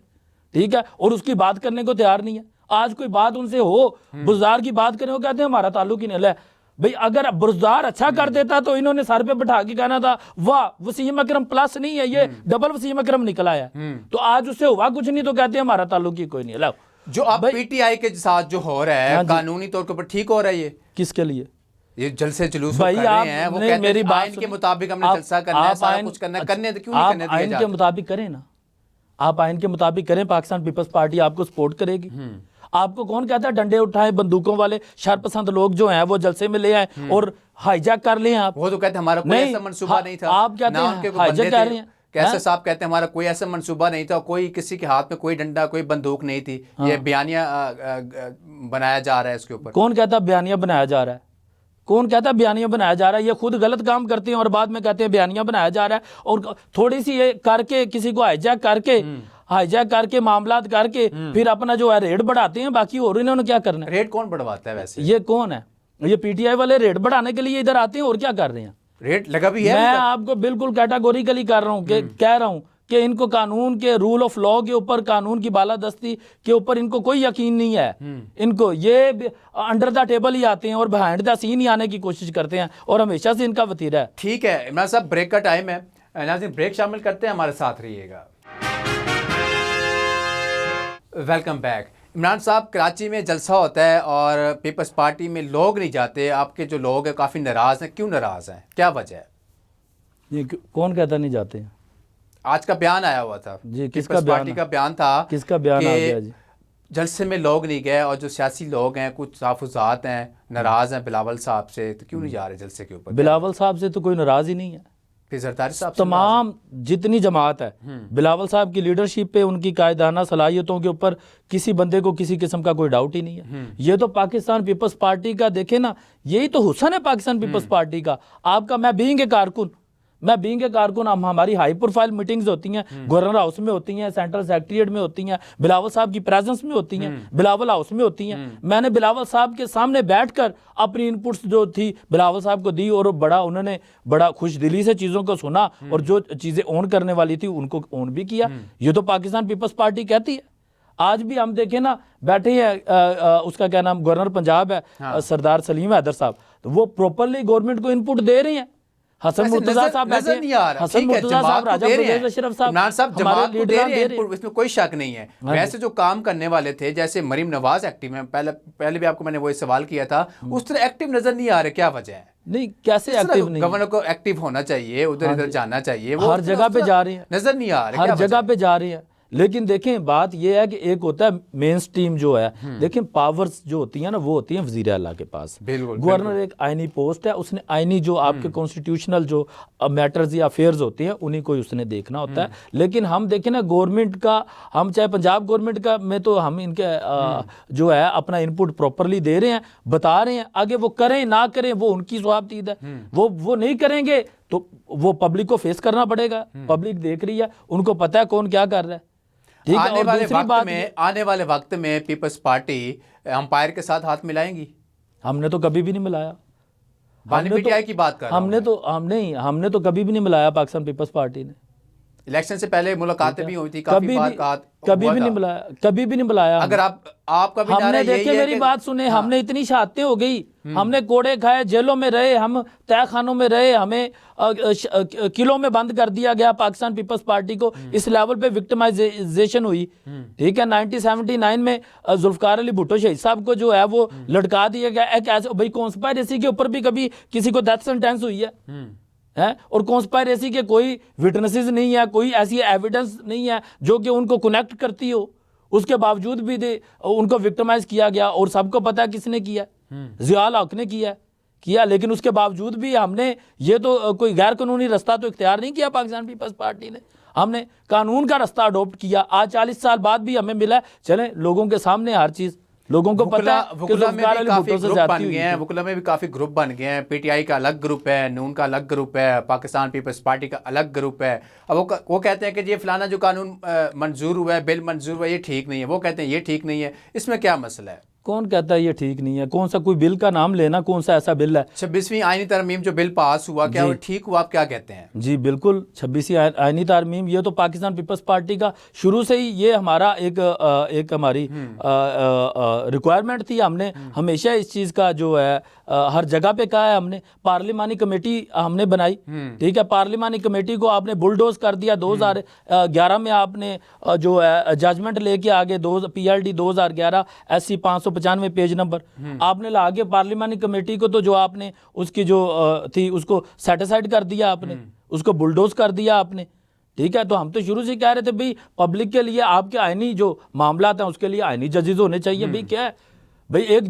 ٹھیک ہے, اور اس کی بات کرنے کو تیار نہیں ہے. آج کوئی بات ان سے ہو, بزدار کی بات کریں, وہ کہتے ہیں ہمارا تعلق ہی نہیں ہے. بھئی اگر بزدار اچھا کر دیتا تو انہوں نے سر پہ بٹھا کے کہنا تھا واہ وسیم اکرم پلس نہیں ہے, یہ ڈبل وسیم اکرم نکل آیا. تو آج اس سے ہوا کچھ نہیں تو کہتے ہیں ہمارا تعلق ہی کوئی نہیں ہے. جو اب پی ٹی آئی کے ساتھ جو ہو رہا ہے قانونی طور پر ٹھیک ہو رہا ہے, یہ کس کے لیے یہ جلسے جلوس کر رہے ہیں؟ وہ کہتے ہیں آئین کے مطابق ہم نے جلسہ کرنا ہے, سارا کچھ کرنا ہے, کرنے کیوں نہیں کرنے دیا آئین کے مطابق کریں نا, آپ آئین کے مطابق کریں. پاکستان پیپلز پارٹی آپ کو سپورٹ کرے گی. آپ کو کون کہتا ہے ڈنڈے اٹھائیں, بندوقوں والے شر پسند لوگ جو ہیں وہ جلسے میں لے آئیں اور ہائی جیک کر لیں. آپ وہ تو کہتے ہیں ہمارا کوئی ایسا منصوبہ نہیں تھا. آپ کہتے ہیں ہائی جیک کر رہے ہیں. کیسے صاحب کہتے ہیں ہمارا کوئی ایسا منصوبہ نہیں تھا, کوئی کسی کے ہاتھ میں کوئی ڈنڈا کوئی بندوق نہیں تھی, یہ بیانیہ بنایا جا رہا ہے اس کے اوپر. کون کہتا بیانیہ بنایا جا رہا ہے؟ کون کہتا بیانیہ بنایا جا رہا ہے؟ یہ خود غلط کام کرتے ہیں اور بعد میں کہتے ہیں بیانیہ بنایا جا رہا ہے. اور تھوڑی سی یہ کر کے کسی کو ہائی جیک کر کے معاملات کر کے پھر اپنا جو ہے ریٹ بڑھاتے ہیں. باقی اور انہوں نے کیا کرنا ہے؟ ریٹ کون بڑھواتا ہے ویسے؟ یہ کون ہے؟ یہ پی ٹی آئی والے ریٹ بڑھانے کے لیے ادھر آتے ہیں, اور کیا کر رہے ہیں؟ ریٹ لگا بھی ہے؟ میں آپ کو بالکل کیٹاگوریکلی کر رہا ہوں کہ کہہ رہا ہوں کہ ان کو قانون کے رول آف لاء کے اوپر، قانون کی بالادستی کے اوپر ان کو کوئی یقین نہیں ہے. ان کو یہ انڈر دا ٹیبل ہی آتے ہیں اور بہائنڈ دا سین ہی آنے کی کوشش کرتے ہیں، اور ہمیشہ سے ان کا وتیرہ ہے. ٹھیک ہے عمران صاحب، بریک کا ٹائم ہے، ناظرین بریک شامل کرتے ہیں، ہمارے ساتھ رہیے گا. Welcome back. عمران صاحب، کراچی میں جلسہ ہوتا ہے اور پیپلز پارٹی میں لوگ نہیں جاتے، آپ کے جو لوگ ہیں کافی ناراض ہیں، کیوں ناراض ہیں، کیا وجہ ہے؟ یہ کون کہتا نہیں جاتے ہیں؟ آج کا بیان آیا ہوا تھا جی، کس کا پیپلز بیان؟ پارٹی کا بیان تھا. کس کا بیان آ گیا جی؟ جلسے میں لوگ نہیں گئے، اور جو سیاسی لوگ ہیں، کچھ تحفظات ہیں، ناراض ہیں بلاول صاحب سے، تو کیوں نہیں جا رہے جلسے کے اوپر؟ بلاول صاحب سے تو کوئی ناراض ہی نہیں ہے. پھر زرداری صاحب سے تمام جتنی جماعت ہے، بلاول صاحب کی لیڈرشپ پہ، ان کی قائدانہ صلاحیتوں کے اوپر کسی بندے کو کسی قسم کا کوئی ڈاؤٹ ہی نہیں ہے. یہ تو پاکستان پیپلز پارٹی کا دیکھیں نا، یہی تو حسن ہے پاکستان پیپلز پارٹی کا. آپ کا، میں بینگ اے کارکن، ہماری ہائی پروفائل میٹنگز ہوتی ہیں، گورنر ہاؤس میں ہوتی ہیں، سینٹرل سیکریٹریٹ میں ہوتی ہیں، بلاول صاحب کی پریزنس میں ہوتی ہیں، بلاول ہاؤس میں ہوتی ہیں. میں نے بلاول صاحب کے سامنے بیٹھ کر اپنی انپٹس جو تھی بلاول صاحب کو دی، اور انہوں نے بڑا خوش دلی سے چیزوں کو سنا، اور جو چیزیں اون کرنے والی تھی ان کو اون بھی کیا. یہ تو پاکستان پیپلز پارٹی کہتی ہے. آج بھی ہم دیکھیں نا، بیٹھے ہیں، اس کا کیا نام، گورنر پنجاب ہے سردار سلیم حیدر صاحب، تو وہ پراپرلی گورنمنٹ کو انپٹ دے رہے ہیں. حسن مرتضیٰ صاحب نظر نہیں آ رہا. حسن مرتضیٰ صاحب، راجہ پرویز اشرف صاحب، عمران صاحب ہمارے جماعت کو دے لیڈران رہے ہیں، اس میں کوئی شک نہیں ہے. ویسے جو کام کرنے والے تھے، جیسے مریم نواز ایکٹیو ہیں، پہلے بھی آپ کو میں نے وہی سوال کیا تھا، اس طرح ایکٹیو نظر نہیں آ رہے، کیا وجہ ہے؟ نہیں، کیسے ایکٹیو نہیں؟ گورنر کو ایکٹیو ہونا چاہیے، ادھر ادھر جانا چاہیے، ہر جگہ پہ جا رہے ہیں، نظر نہیں آ رہے، ہر جگہ پہ جا رہے ہیں. لیکن دیکھیں بات یہ ہے کہ ایک ہوتا ہے مین سٹریم جو ہے، دیکھیں پاورز جو ہوتی ہیں نا، وہ ہوتی ہیں وزیر اعلیٰ کے پاس. گورنر ایک آئینی پوسٹ ہے، اس نے آئینی جو آپ کے کانسٹیٹیوشنل جو میٹرز یا افیئرز ہوتے ہیں، انہیں کو اس نے دیکھنا ہوتا ہے. لیکن ہم دیکھیں نا، گورنمنٹ کا، ہم چاہے پنجاب گورنمنٹ کا میں، تو ہم ان کے جو ہے اپنا انپٹ پراپرلی دے رہے ہیں، بتا رہے ہیں. آگے وہ کریں نہ کریں وہ ان کی ثوابدید ہے. وہ نہیں کریں گے تو وہ پبلک کو فیس کرنا پڑے گا. پبلک دیکھ رہی ہے، ان کو پتہ ہے کون کیا کر رہا ہے. آنے والے وقت میں پیپلز پارٹی امپائر کے ساتھ ہاتھ ملائیں گی؟ ہم نے تو کبھی بھی نہیں ملایا. بانی پی ٹی آئی کی بات کر رہا ہوں. ہم نے تو کبھی بھی نہیں ملایا پاکستان پیپلز پارٹی نے. الیکشن سے پہلے ملاقاتیں بھی ہوئی تھی، کبھی بھی نہیں ملایا. اگر آپ کا بھی ہم نے دیکھے، میری بات سنیں، ہم نے اتنی شہادتیں ہو گئی، ہم نے کوڑے کھائے، جیلوں میں رہے، ہم تہہ خانوں میں رہے، ہمیں قلعوں میں بند کر دیا گیا. پاکستان پیپلز پارٹی کو اس لیول پہ وکٹمائزیشن ہوئی. ٹھیک ہے، 1979 میں ذوالفقار علی بھٹو شہید صاحب کو جو ہے وہ لٹکا دیا گیا. ایک ایسے بھائی کانسپائریسی کے اوپر بھی کبھی کسی کو ڈیتھ سینٹینس ہوئی ہے؟ اور کانسپائریسی کے کوئی وٹنسز نہیں ہے، کوئی ایسی ایویڈنس نہیں ہے جو کہ ان کو کنیکٹ کرتی ہو. اس کے باوجود بھی ان کو وکٹمائز کیا گیا، اور سب کو پتا ہے کس نے کیا، ضیاء الحق نے کیا. لیکن اس کے باوجود بھی ہم نے یہ تو کوئی غیر قانونی رستہ تو اختیار نہیں کیا پاکستان پیپلز پارٹی نے. ہم نے قانون کا رستہ اڈاپٹ کیا. آج 40 سال بعد بھی ہمیں ملا ہے. چلیں، لوگوں کے سامنے ہر چیز، لوگوں کو پتہ ہے کہ ذوالفقار علی بھٹو سے زیادتی ہوئی ہے. وکلا میں بھی کافی گروپ بن گئے ہیں. پی ٹی آئی کا الگ گروپ ہے، نون کا الگ گروپ ہے، پاکستان پیپلز پارٹی کا الگ گروپ ہے. اب وہ کہتے ہیں کہ یہ فلانا جو قانون منظور ہوا ہے، بل منظور ہوا ہے، یہ ٹھیک نہیں ہے. وہ کہتے ہیں یہ ٹھیک نہیں ہے. اس میں کیا مسئلہ ہے؟ کون کہتا ہے یہ ٹھیک نہیں ہے؟ کون سا کوئی بل کا نام لینا، کون سا ایسا بل ہے؟ 26ویں آئینی ترمیم جو بل پاس ہوا، کیا وہ ٹھیک ہوا؟ آپ کیا کہتے ہیں؟ جی بالکل، 26ویں آئینی ترمیم، یہ تو پاکستان پیپلز پارٹی کا شروع سے ہی یہ ہمارا ایک ہماری ریکوائرمنٹ تھی. ہم نے ہمیشہ اس چیز کا جو ہے ہر جگہ پہ کہا ہے. ہم نے پارلیمانی کمیٹی ہم نے بنائی. ٹھیک ہے، پارلیمانی کمیٹی کو آپ نے بلڈوز کر دیا. 2011 میں آپ نے جو ہے ججمنٹ لے کے آگے PLD 2011 SC 595 پیج نمبر آپ نے لا کے پارلیمانی کمیٹی کو، تو جو آپ نے اس کی جو تھی اس کو سیٹیسائڈ کر دیا، آپ نے اس کو بلڈوز کر دیا آپ نے. ٹھیک ہے، تو ہم تو شروع سے کہہ رہے تھے بھئی پبلک کے لیے آپ کے آئینی جو معاملات ہیں اس کے لیے آئینی ججز ہونے چاہیے. بھئی کیا ہے بھئی، ایک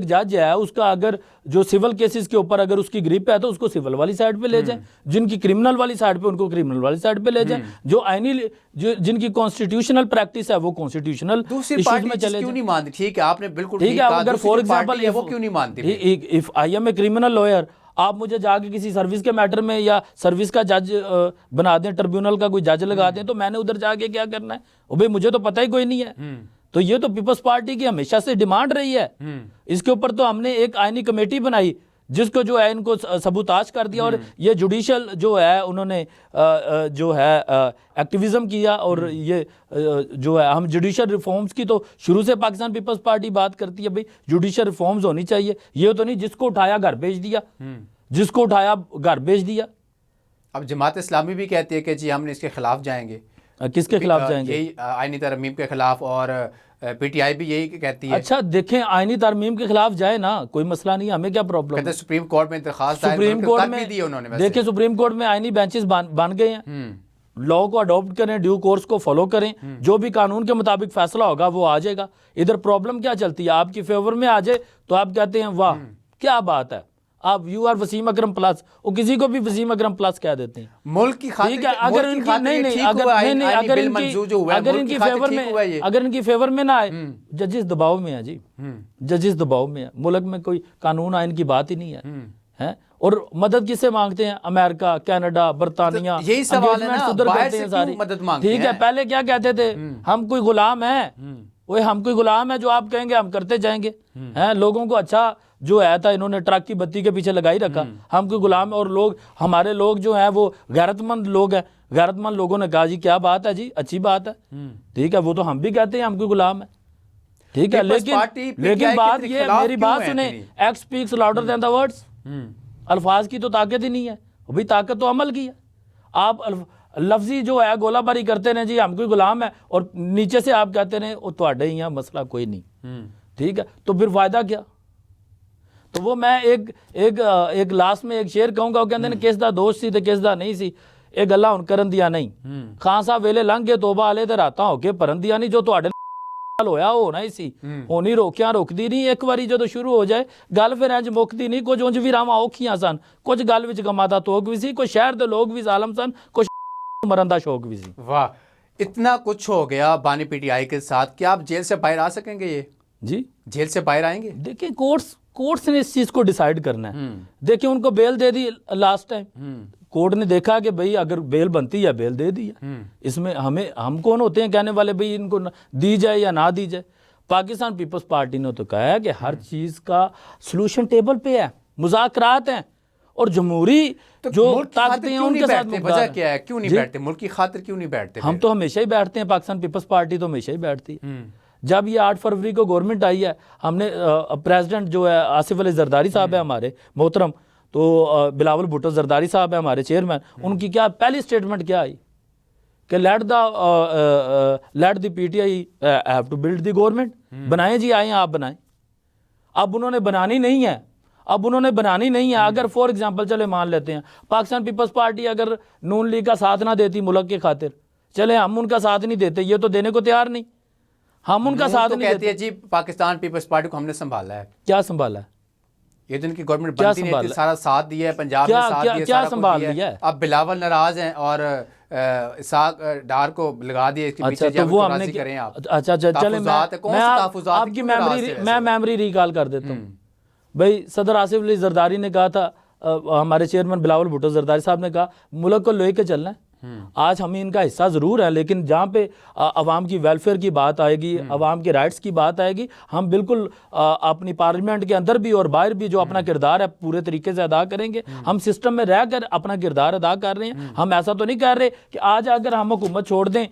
جج ہے، اس کا اگر جو سول کیسز کے اوپر اگر اس کی گریپ ہے تو اس کو سول والی سائڈ پہ لے جائیں، جن کی کرمنل والی سائڈ پہ ان کو کرمنل والی سائڈ پہ لے جائیں، جو آئینی جن کی کانسٹیٹیوشنل پریکٹس ہے وہ کانسٹیٹیوشنل ایشوز میں چلے کیوں نہیں مانتی؟ ٹھیک ہے، آپ نے بالکل ٹھیک ہے. اگر فار ایگزامپل وہ کیوں نہیں مانتی؟ If I am a criminal lower, آپ مجھے جا کے کسی سروس کے میٹر میں یا سروس کا جج بنا دیں، ٹربیونل کا کوئی جج لگا دیں، تو میں نے ادھر جا کے کیا کرنا ہے؟ بھئی مجھے تو پتہ ہی کوئی نہیں ہے. تو یہ تو پیپلز پارٹی کی ہمیشہ سے ڈیمانڈ رہی ہے. اس کے اوپر تو ہم نے ایک آئینی کمیٹی بنائی جس کو جو ہے ان کو سبوتاج کر دیا, اور یہ جوڈیشل جو ہے انہوں نے جو ہے ایکٹیویزم کیا, اور یہ جو ہے ہم جوڈیشل ریفارمز کی تو شروع سے پاکستان پیپلز پارٹی بات کرتی ہے, بھئی جوڈیشل ریفارمز ہونی چاہیے, یہ تو نہیں جس کو اٹھایا گھر بھیج دیا, جس کو اٹھایا گھر بھیج دیا. اب جماعت اسلامی بھی کہتی ہے کہ جی ہم اس کے خلاف جائیں گے. کس کے خلاف جائیں گے؟ یہی آئینی ترمیم کے خلاف, اور پی ٹی آئی بھی یہی کہتی ہے. اچھا دیکھیں, آئینی ترمیم کے خلاف جائے نا, کوئی مسئلہ نہیں, ہمیں کیا پرابلم کہتے ہے. ہیں سپریم کورٹ میں درخواست سپریم کورٹ میں دیکھیں, سپریم کورٹ میں آئینی بینچز بن گئے ہیں, لا کو اڈاپٹ کریں, ڈیو کورس کو فالو کریں, جو بھی قانون کے مطابق فیصلہ ہوگا وہ آ جائے گا. ادھر پرابلم کیا چلتی ہے, آپ کی فیور میں آ جائے تو آپ کہتے ہیں واہ کیا بات ہے, آپ you are Wasim Akram plus, وہ کسی کو بھی وسیم اکرم پلس کہہ دیتے ہیں. ملک کی خاطر, ٹھیک ہے, اگر ان کی فیور میں نہ آئے, ججز دباؤ میں ہیں جی, ججز دباؤ میں ہیں, ملک میں کوئی قانون آئین کی بات ہی نہیں ہے. اور مدد کس سے مانگتے ہیں؟ امریکہ, کینیڈا, برطانیہ, یہی سوال ہے نا, باہر سے کیوں مدد مانگتے ہیں؟ ٹھیک ہے, پہلے کیا کہتے تھے, ہم کوئی غلام ہیں, وہ ہم کوئی غلام ہے جو آپ کہیں گے ہم کرتے جائیں گے. لوگوں کو اچھا جو ہے تھا انہوں نے ٹرک کی بتی کے پیچھے لگائی رکھا, ہم کوئی غلام. اور لوگ ہمارے لوگ جو ہیں وہ غیرت مند لوگ ہیں, غیرت مند لوگوں نے کہا جی کیا بات ہے جی, اچھی بات ہے. ٹھیک ہے, وہ تو ہم بھی کہتے ہیں ہم کوئی غلام ہیں. ٹھیک ہے, لیکن بات یہ ہے, میری بات سنیں, act speaks louder than the words. الفاظ کی تو طاقت ہی نہیں ہے, بھئی طاقت تو عمل کی ہے. آپ لفظی جو ہے گولہ باری کرتے رہے جی ہم کوئی غلام ہے, اور نیچے سے آپ کہتے رہے وہ تواڈے ہی ہیں, مسئلہ کوئی نہیں. ٹھیک ہے, تو پھر فائدہ کیا؟ تو وہ میں ایک لاسٹ میں ایک شعر کہوں گا, وہ کہتے ہیں کس دا دوست سی تے کس دا نہیں سی, اے گلا ہن کرن دیا نہیں. خان صاحب ویلے لنگھ گئے توبہ والے تے راتاں ہو کے پرن دیا نہیں. جو تواڈے نال ہویا ہونا ہی سی, ہونی روکیاں روکدی نہیں. ایک واری جدو شروع ہو جائے گل پھر انج مکدی نہیں. کچھ انج بھی راواں اوکھیاں سن, کچھ گل وچ کمادا توک بھی سی, کوئی شہر دے لوگ بھی ظالم سن, کچھ مرن دا شوق بھی سی. واہ, اتنا کچھ ہو گیا بانی پی ٹی آئی کے ساتھ. کیا آپ جیل سے باہر آ سکیں گے؟ یہ جی جیل سے باہر آئیں گے؟ دیکھیں کورٹس نے اس چیز کو ڈیسائیڈ کرنا ہے. دیکھیں ان کو بیل دے دی لاسٹ ٹائم, کورٹ نے دیکھا کہ بھئی اگر بیل بنتی ہے بیل دے دی ہے. اس میں ہم کون ہوتے ہیں کہنے والے بھئی ان کو دی جائے یا نہ دی جائے. پاکستان پیپلز پارٹی نے تو کہا ہے کہ ہر چیز کا سلوشن ٹیبل پہ ہے, مذاکرات ہیں, اور جمہوری جو طاقتیں ہیں ان کے ساتھ وجہ کیا ہے, کیوں نہیں بیٹھتے ملک کی خاطر, کیوں نہیں بیٹھتے؟ ہم تو ہمیشہ ہی بیٹھتے ہیں, پاکستان پیپلز پارٹی تو ہمیشہ ہی بیٹھتی ہے. جب یہ 8 فروری کو گورنمنٹ آئی ہے, ہم نے پریزیڈنٹ جو ہے آصف علی زرداری صاحب ہے ہمارے محترم, تو بلاول بھٹو زرداری صاحب ہے ہمارے چیئرمین, ان کی کیا پہلی سٹیٹمنٹ کیا آئی کہ let the P T I have to build the government. بنائیں جی, آئیں آپ بنائیں. اب انہوں نے بنانی نہیں ہے, اگر فور ایگزامپل چلے مان لیتے ہیں پاکستان پیپلز پارٹی اگر نون لیگ کا ساتھ نہ دیتی ملک کے خاطر, چلے ہم ان کا ساتھ نہیں دیتے, یہ تو دینے کو تیار نہیں, ہم ان کا ساتھ نہیں دیتے. جی پاکستان پیپلز پارٹی کو ہم نے سنبھالا ہے. کیا سنبھالا ہے؟ یہ تو ان کی گورنمنٹ بنتی نہیں تھی, سارا ساتھ دیا ہے, پنجاب نے ساتھ دیا, کیا سنبھال لیا ہے؟ اب بلاول ناراض ہیں اور اسحاق ڈار کو لگا دیا اس کے پیچھے, جب راضی کریں آپ. اچھا چلیں, میں میموری ریکال کر دیتا ہوں. بھئی صدر آصف علی زرداری نے کہا تھا, ہمارے چیئرمین بلاول بھٹو زرداری صاحب نے کہا ملک کو لے کے چلنا ہے. آج ہمیں ان کا حصہ ضرور ہے, لیکن جہاں پہ عوام کی ویلفیئر کی بات آئے گی, عوام کے رائٹس کی بات آئے گی, ہم بالکل اپنی پارلیمنٹ کے اندر بھی اور باہر بھی جو اپنا کردار ہے پورے طریقے سے ادا کریں گے. ہم سسٹم میں رہ کر اپنا کردار ادا کر رہے ہیں. ہم ایسا تو نہیں کر رہے کہ آج اگر ہم حکومت چھوڑ دیں,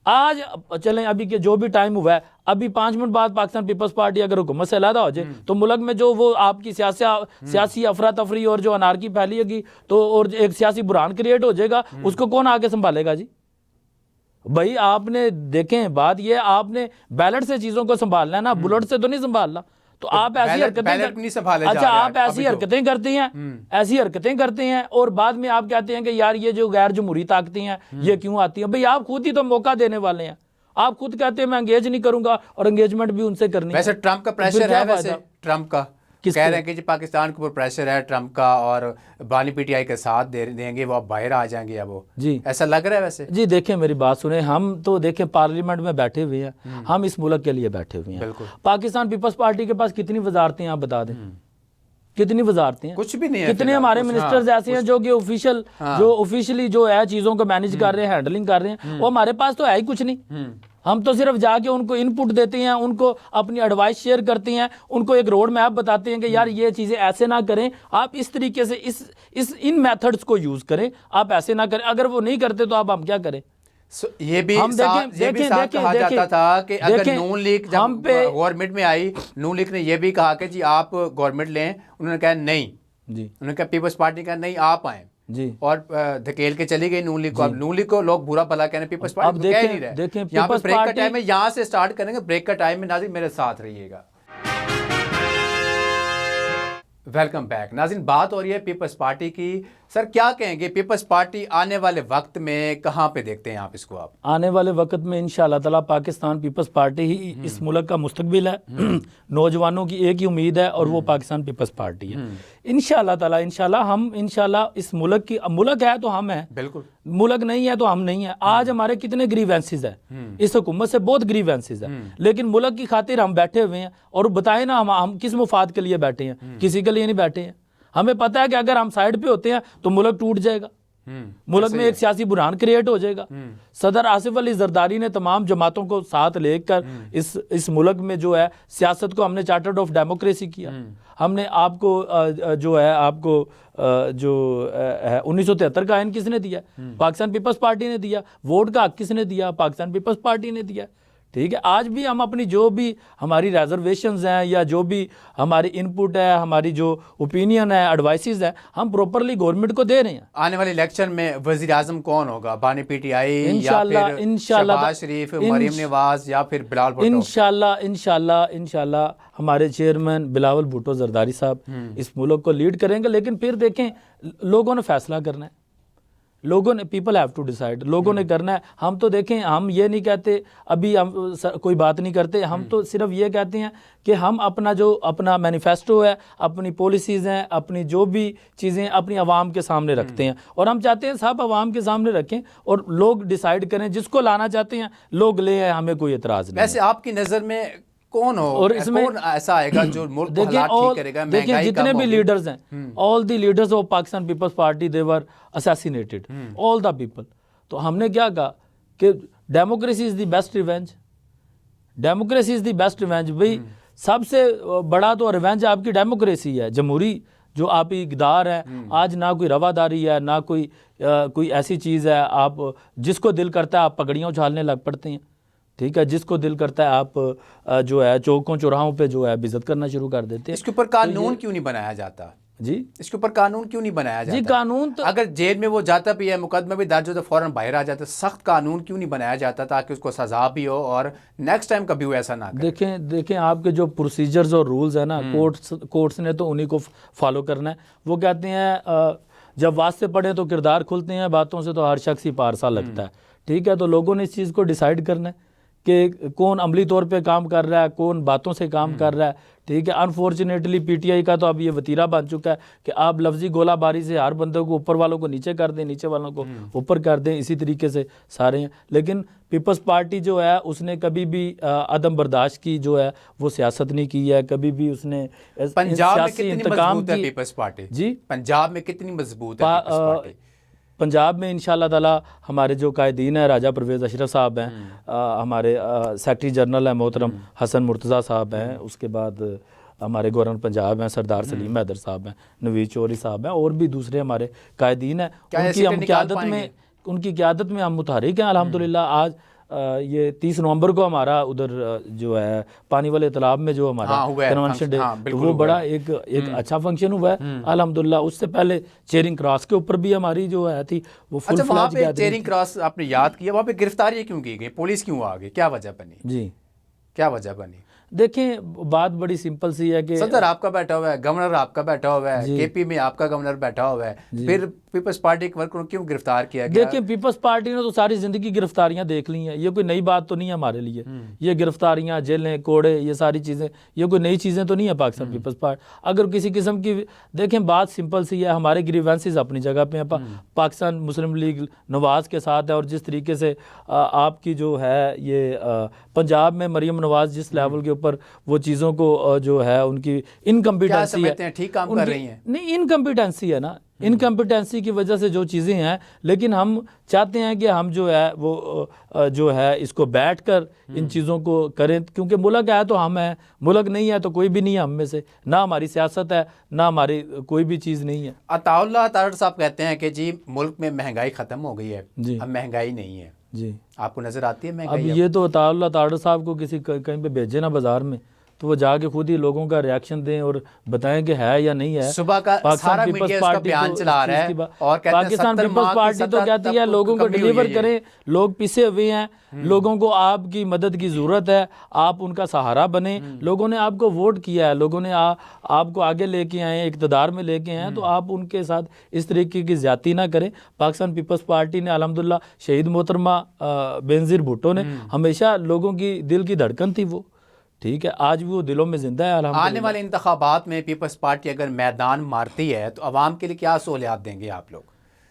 آج چلیں ابھی کے جو بھی ٹائم ہوا ہے, ابھی 5 منٹ بعد پاکستان پیپلز پارٹی اگر حکومت سے علیحدہ ہو جائے تو ملک میں جو وہ آپ کی سیاسی افراتفری اور جو انارکی پھیلی ہوگی تو اور ایک سیاسی بحران کریٹ ہو جائے گا, اس کو کون آگے سنبھالے گا جی؟ بھائی آپ نے دیکھیں, بات یہ آپ نے بیلٹ سے چیزوں کو سنبھالنا ہے نا, بلٹ سے تو نہیں سنبھالنا. تو آپ ایسی حرکتیں کرتے ہیں اور بعد میں آپ کہتے ہیں کہ یار یہ جو غیر جمہوری طاقتیں ہیں یہ کیوں آتی ہیں. بھئی آپ خود ہی تو موقع دینے والے ہیں, آپ خود کہتے ہیں میں انگیج نہیں کروں گا, اور انگیجمنٹ بھی ان سے کرنی ہے. ویسے ٹرمپ کا پریشر ہے, ویسے ٹرمپ کا کہہ رہے ہیں کہ جی پاکستان کے اوپر پریشر ہے ٹرمپ کا, اور بانی پی ٹی آئی کے ساتھ دیں گے, وہ اب باہر آ جائیں گے. اب وہ جی ایسا لگ رہا ہے ویسے؟ جی دیکھیں میری بات سنیں, ہم تو دیکھیں پارلیمنٹ میں بیٹھے ہوئے ہیں, ہم اس ملک کے لیے بیٹھے ہوئے ہیں. پاکستان پیپلز پارٹی کے پاس کتنی وزارتیں آپ بتا دیں, کتنی وزارتیں ہیں, کچھ بھی نہیں ہے, کتنے ہمارے منسٹرز ایسے ہیں جو کہ آفیشلی جو ہے چیزوں کو مینیج کر رہے ہیں, ہینڈلنگ کر رہے ہیں, وہ ہمارے پاس تو ہے ہی کچھ نہیں. ہم تو صرف جا کے ان کو ان پٹ دیتے ہیں, ان کو اپنی ایڈوائس شیئر کرتے ہیں, ان کو ایک روڈ میپ بتاتے ہیں کہ یار یہ چیزیں ایسے نہ کریں, آپ اس طریقے سے ان میتھڈز کو یوز کریں, آپ ایسے نہ کریں. اگر وہ نہیں کرتے تو ہم کیا کریں؟ یہ بھی ساتھ کہا جاتا تھا کہ اگر نون لیگ جب گورنمنٹ میں آئی, نون لیگ نے یہ بھی کہا کہ جی آپ گورنمنٹ لیں, انہوں نے کہا نہیں, انہوں نے کہا پیپلز پارٹی کا نہیں آپ آئیں جی, اور دھکیل کے چلی گئی نون لیگ کو. اب نون لیگ کو لوگ برا بھلا کہنے, پیپلز پارٹی کو کہہ نہیں رہے. یہاں پہ بریک کا ٹائم ہے, یہاں سے سٹارٹ کریں گے. بریک کا ٹائم ہے ناظرین, میرے ساتھ رہیے گا. ویلکم بیک ناظرین. بات ہو رہی ہے پیپلز پارٹی کی. سر کیا کہیں گے پیپلز پارٹی آنے والے وقت میں کہاں پہ دیکھتے ہیں آپ اس کو؟ آپ آنے والے وقت میں انشاءاللہ تعالیٰ پاکستان پیپلز پارٹی ہی اس ملک کا مستقبل ہے. نوجوانوں کی ایک ہی امید ہے اور وہ پاکستان پیپلز پارٹی ہے. انشاءاللہ تعالیٰ انشاءاللہ ہم انشاءاللہ اس ملک کی, ملک ہے تو ہم ہیں, بالکل ملک نہیں ہے تو ہم نہیں ہیں. آج ہمارے کتنے گریوینسز ہیں, اس حکومت سے بہت گریوینسز ہیں, لیکن ملک کی خاطر ہم بیٹھے ہوئے ہیں. اور بتائیں نا ہم کس مفاد کے لیے بیٹھے ہیں؟ کسی کے لیے نہیں بیٹھے ہیں. ہمیں پتہ ہے کہ اگر ہم سائڈ پہ ہوتے ہیں تو ملک ٹوٹ جائے گا, ملک میں ایک سیاسی بحران کریٹ ہو جائے گا. صدر آصف علی زرداری نے تمام جماعتوں کو ساتھ لے کر اس ملک میں جو ہے سیاست کو ہم نے چارٹرڈ آف ڈیموکریسی کیا. ہم نے آپ کو جو ہے آپ کو جو 1973 کا آئین کس نے دیا؟ پاکستان پیپلز پارٹی نے دیا. ووٹ کا حق کس نے دیا؟ پاکستان پیپلز پارٹی نے دیا. ٹھیک ہے, آج بھی ہم اپنی جو بھی ہماری ریزرویشنز ہیں یا جو بھی ہماری ان پٹ ہے, ہماری جو اوپینین ہے, ایڈوائسز ہے, ہم پروپرلی گورنمنٹ کو دے رہے ہیں. آنے والے الیکشن میں وزیر اعظم کون ہوگا؟ بانی پی ٹی آئی یا پھر شہباز شریف, مریم نواز یا پھر بلاول بھٹو؟ انشاءاللہ ہمارے چیئرمین بلاول بھٹو زرداری صاحب اس ملک کو لیڈ کریں گے. لیکن پھر دیکھیں لوگوں نے فیصلہ کرنا ہے, لوگوں نے, پیپل ہیو ٹو ڈیسائیڈ, لوگوں نے کرنا ہے. ہم تو دیکھیں, ہم یہ نہیں کہتے, ابھی ہم کوئی بات نہیں کرتے, ہم تو صرف یہ کہتے ہیں کہ ہم اپنا مینیفیسٹو ہے, اپنی پالیسیز ہیں, اپنی جو بھی چیزیں اپنی عوام کے سامنے رکھتے ہیں, اور ہم چاہتے ہیں سب عوام کے سامنے رکھیں اور لوگ ڈیسائیڈ کریں. جس کو لانا چاہتے ہیں لوگ لے آئیں, ہمیں کوئی اعتراض نہیں. ویسے آپ کی نظر میں کون ہو, اور اس میں کون ایسا آئے گا جو ملک کو حالات ٹھیک کرے گا؟ دیکھیں جتنے بھی لیڈرز ہیں, all the leaders of Pakistan People's Party, they were assassinated, all the people. تو ہم نے کیا کہا کہ democracy is the best revenge, democracy is the best revenge. بھائی سب سے بڑا تو ریونج آپ کی ڈیموکریسی ہے, جمہوری جو آپ اقدار ہے. آج نہ کوئی رواداری ہے, نہ کوئی ایسی چیز ہے. آپ جس کو دل کرتا ہے آپ پگڑیاں اچھالنے لگ پڑتے ہیں. ٹھیک ہے, جس کو دل کرتا ہے آپ جو ہے چوکوں چوراہوں پہ جو ہے بزت کرنا شروع کر دیتے ہیں. اس کے اوپر قانون کیوں نہیں بنایا جاتا؟ جی, اس کے اوپر قانون کیوں نہیں بنایا جاتا؟ جی قانون تو اگر جیل میں وہ جاتا بھی ہے, مقدمہ بھی درج ہو, تو فوراً باہر آ جاتا. سخت قانون کیوں نہیں بنایا جاتا تاکہ اس کو سزا بھی ہو اور نیکسٹ ٹائم کبھی وہ ایسا نہ کرے؟ دیکھیں آپ کے جو پروسیجرز اور رولز ہیں نا, کورٹس نے تو انہی کو فالو کرنا ہے. وہ کہتے ہیں جب واسطے پڑھیں تو کردار کھلتے ہیں, باتوں سے تو ہر شخص ہی پارسا لگتا ہے. ٹھیک ہے, تو لوگوں نے اس چیز کو ڈیسائیڈ کرنا ہے کہ کون عملی طور پہ کام کر رہا ہے, کون باتوں سے کام کر رہا ہے. ٹھیک ہے, انفارچونیٹلی پی ٹی آئی کا تو اب یہ وتیرہ بن چکا ہے کہ آپ لفظی گولہ باری سے ہر بندے کو اوپر والوں کو نیچے کر دیں, نیچے والوں کو اوپر کر دیں, اسی طریقے سے سارے ہیں. لیکن پیپلز پارٹی جو ہے اس نے کبھی بھی عدم برداشت کی جو ہے وہ سیاست نہیں کی ہے, کبھی بھی اس نے سیاسی انتقام کی. پیپلز پارٹی جی پنجاب میں کتنی مضبوط ہے پیپلز پارٹی؟ پنجاب میں انشاءاللہ تعالیٰ ہمارے جو قائدین ہیں, راجہ پرویز اشرف صاحب ہیں, ہمارے سیکرٹری جنرل ہیں محترم حسن مرتضیٰ صاحب ہیں, اس کے بعد ہمارے گورنر پنجاب ہیں سردار سلیم حیدر صاحب ہیں, نوید چوہدری صاحب ہیں, اور بھی دوسرے ہمارے قائدین ہیں. ان کی قیادت میں ہم متحرک ہیں الحمدللہ. آج یہ 30 نومبر کو ہمارا ادھر جو ہے پانی والے تالاب میں جو ہمارا کنونشن ڈے, وہ بڑا ایک اچھا فنکشن ہوا ہے الحمدللہ. اس سے پہلے چیرنگ کراس کے اوپر بھی ہماری جو ہے تھی وہ فل فلیج. وہاں پہ چیرنگ کراس آپ نے یاد کیا, وہاں پہ گرفتاریاں کیوں کی گئی, پولیس کیوں آ گئی, کیا وجہ بنی؟ جی کیا وجہ بنی؟ دیکھیں بات بڑی سمپل سی ہے کہ صدر آپ کا بیٹھا ہوا ہے, گورنر آپ کا بیٹھا ہوا ہے, کے پی میں آپ کا گورنر بیٹھا ہوا ہے, پھر پیپلز پارٹی کے ورکروں کیوں گرفتار کیا گیا؟ دیکھیں پیپلز پارٹی نے تو ساری زندگی گرفتاریاں دیکھ لی ہیں, یہ کوئی نئی بات تو نہیں ہے ہمارے لیے. یہ گرفتاریاں, جیلیں, کوڑے, یہ ساری چیزیں یہ کوئی نئی چیزیں تو نہیں ہیں پاکستان پیپلز پارٹی. اگر کسی قسم کی دیکھیں بات سمپل سی ہے, ہمارے گریوینسز اپنی جگہ پہ ہیں. پاکستان مسلم لیگ نواز کے ساتھ ہے, اور جس طریقے سے آپ کی جو ہے یہ پنجاب میں مریم نواز جس لیول کے اوپر اوپر وہ چیزوں کو جو ہے ان کی کیا انکمپیٹنسی ہے. سمجھتے ہیں ٹھیک کام کر رہی ہیں؟ نہیں, انکمپیٹنسی ہے نا, انکمپیٹنسی کی وجہ سے جو چیزیں ہیں, لیکن ہم چاہتے ہیں کہ ہم جو ہے وہ جو ہے اس کو بیٹھ کر ان چیزوں کو کریں, کیونکہ ملک ہے تو ہم ہیں, ملک نہیں ہے تو کوئی بھی نہیں ہے ہم میں سے, نہ ہماری سیاست ہے نہ ہماری کوئی بھی چیز نہیں ہے. عطا اللہ تارڑ صاحب کہتے ہیں کہ جی ملک میں مہنگائی ختم ہو گئی ہے, جی اب مہنگائی نہیں ہے. جی, آپ کو نظر آتی ہے اب مہنگائی؟ یہ تو عطا اللہ تارڑ صاحب کو کسی کہیں پہ بھیجے نا بازار میں, تو وہ جا کے خود ہی لوگوں کا ریاکشن دیں اور بتائیں کہ ہے یا نہیں ہے. صبح کا سارا میڈیا اس کا بیان چلا رہا ہے اور کہتے ہیں پاکستان 70 پیپلز ماہ کی پارٹی تو سطح کہتی ہے تب لوگوں کو کمی ہوئی ڈیلیور ہے یہ. کریں, لوگ پیسے ہوئے ہیں, لوگوں کو آپ کی مدد کی ضرورت ہے, آپ ان کا سہارا بنیں. لوگوں نے آپ کو ووٹ کیا ہے, لوگوں نے آپ کو آگے لے کے آئے ہیں, اقتدار میں لے کے آئے ہیں, تو آپ ان کے ساتھ اس طریقے کی زیادتی نہ کریں. پاکستان پیپلز پارٹی نے الحمدللہ شہید محترمہ بینظیر بھٹو نے ہمیشہ لوگوں کی دل کی دھڑکن تھی وہ, ٹھیک ہے, آج بھی وہ دلوں میں زندہ ہے الحمدللہ. آنے والے انتخابات میں پیپلز پارٹی اگر میدان مارتی ہے تو عوام کے لیے کیا سہولیات دیں گے آپ لوگ؟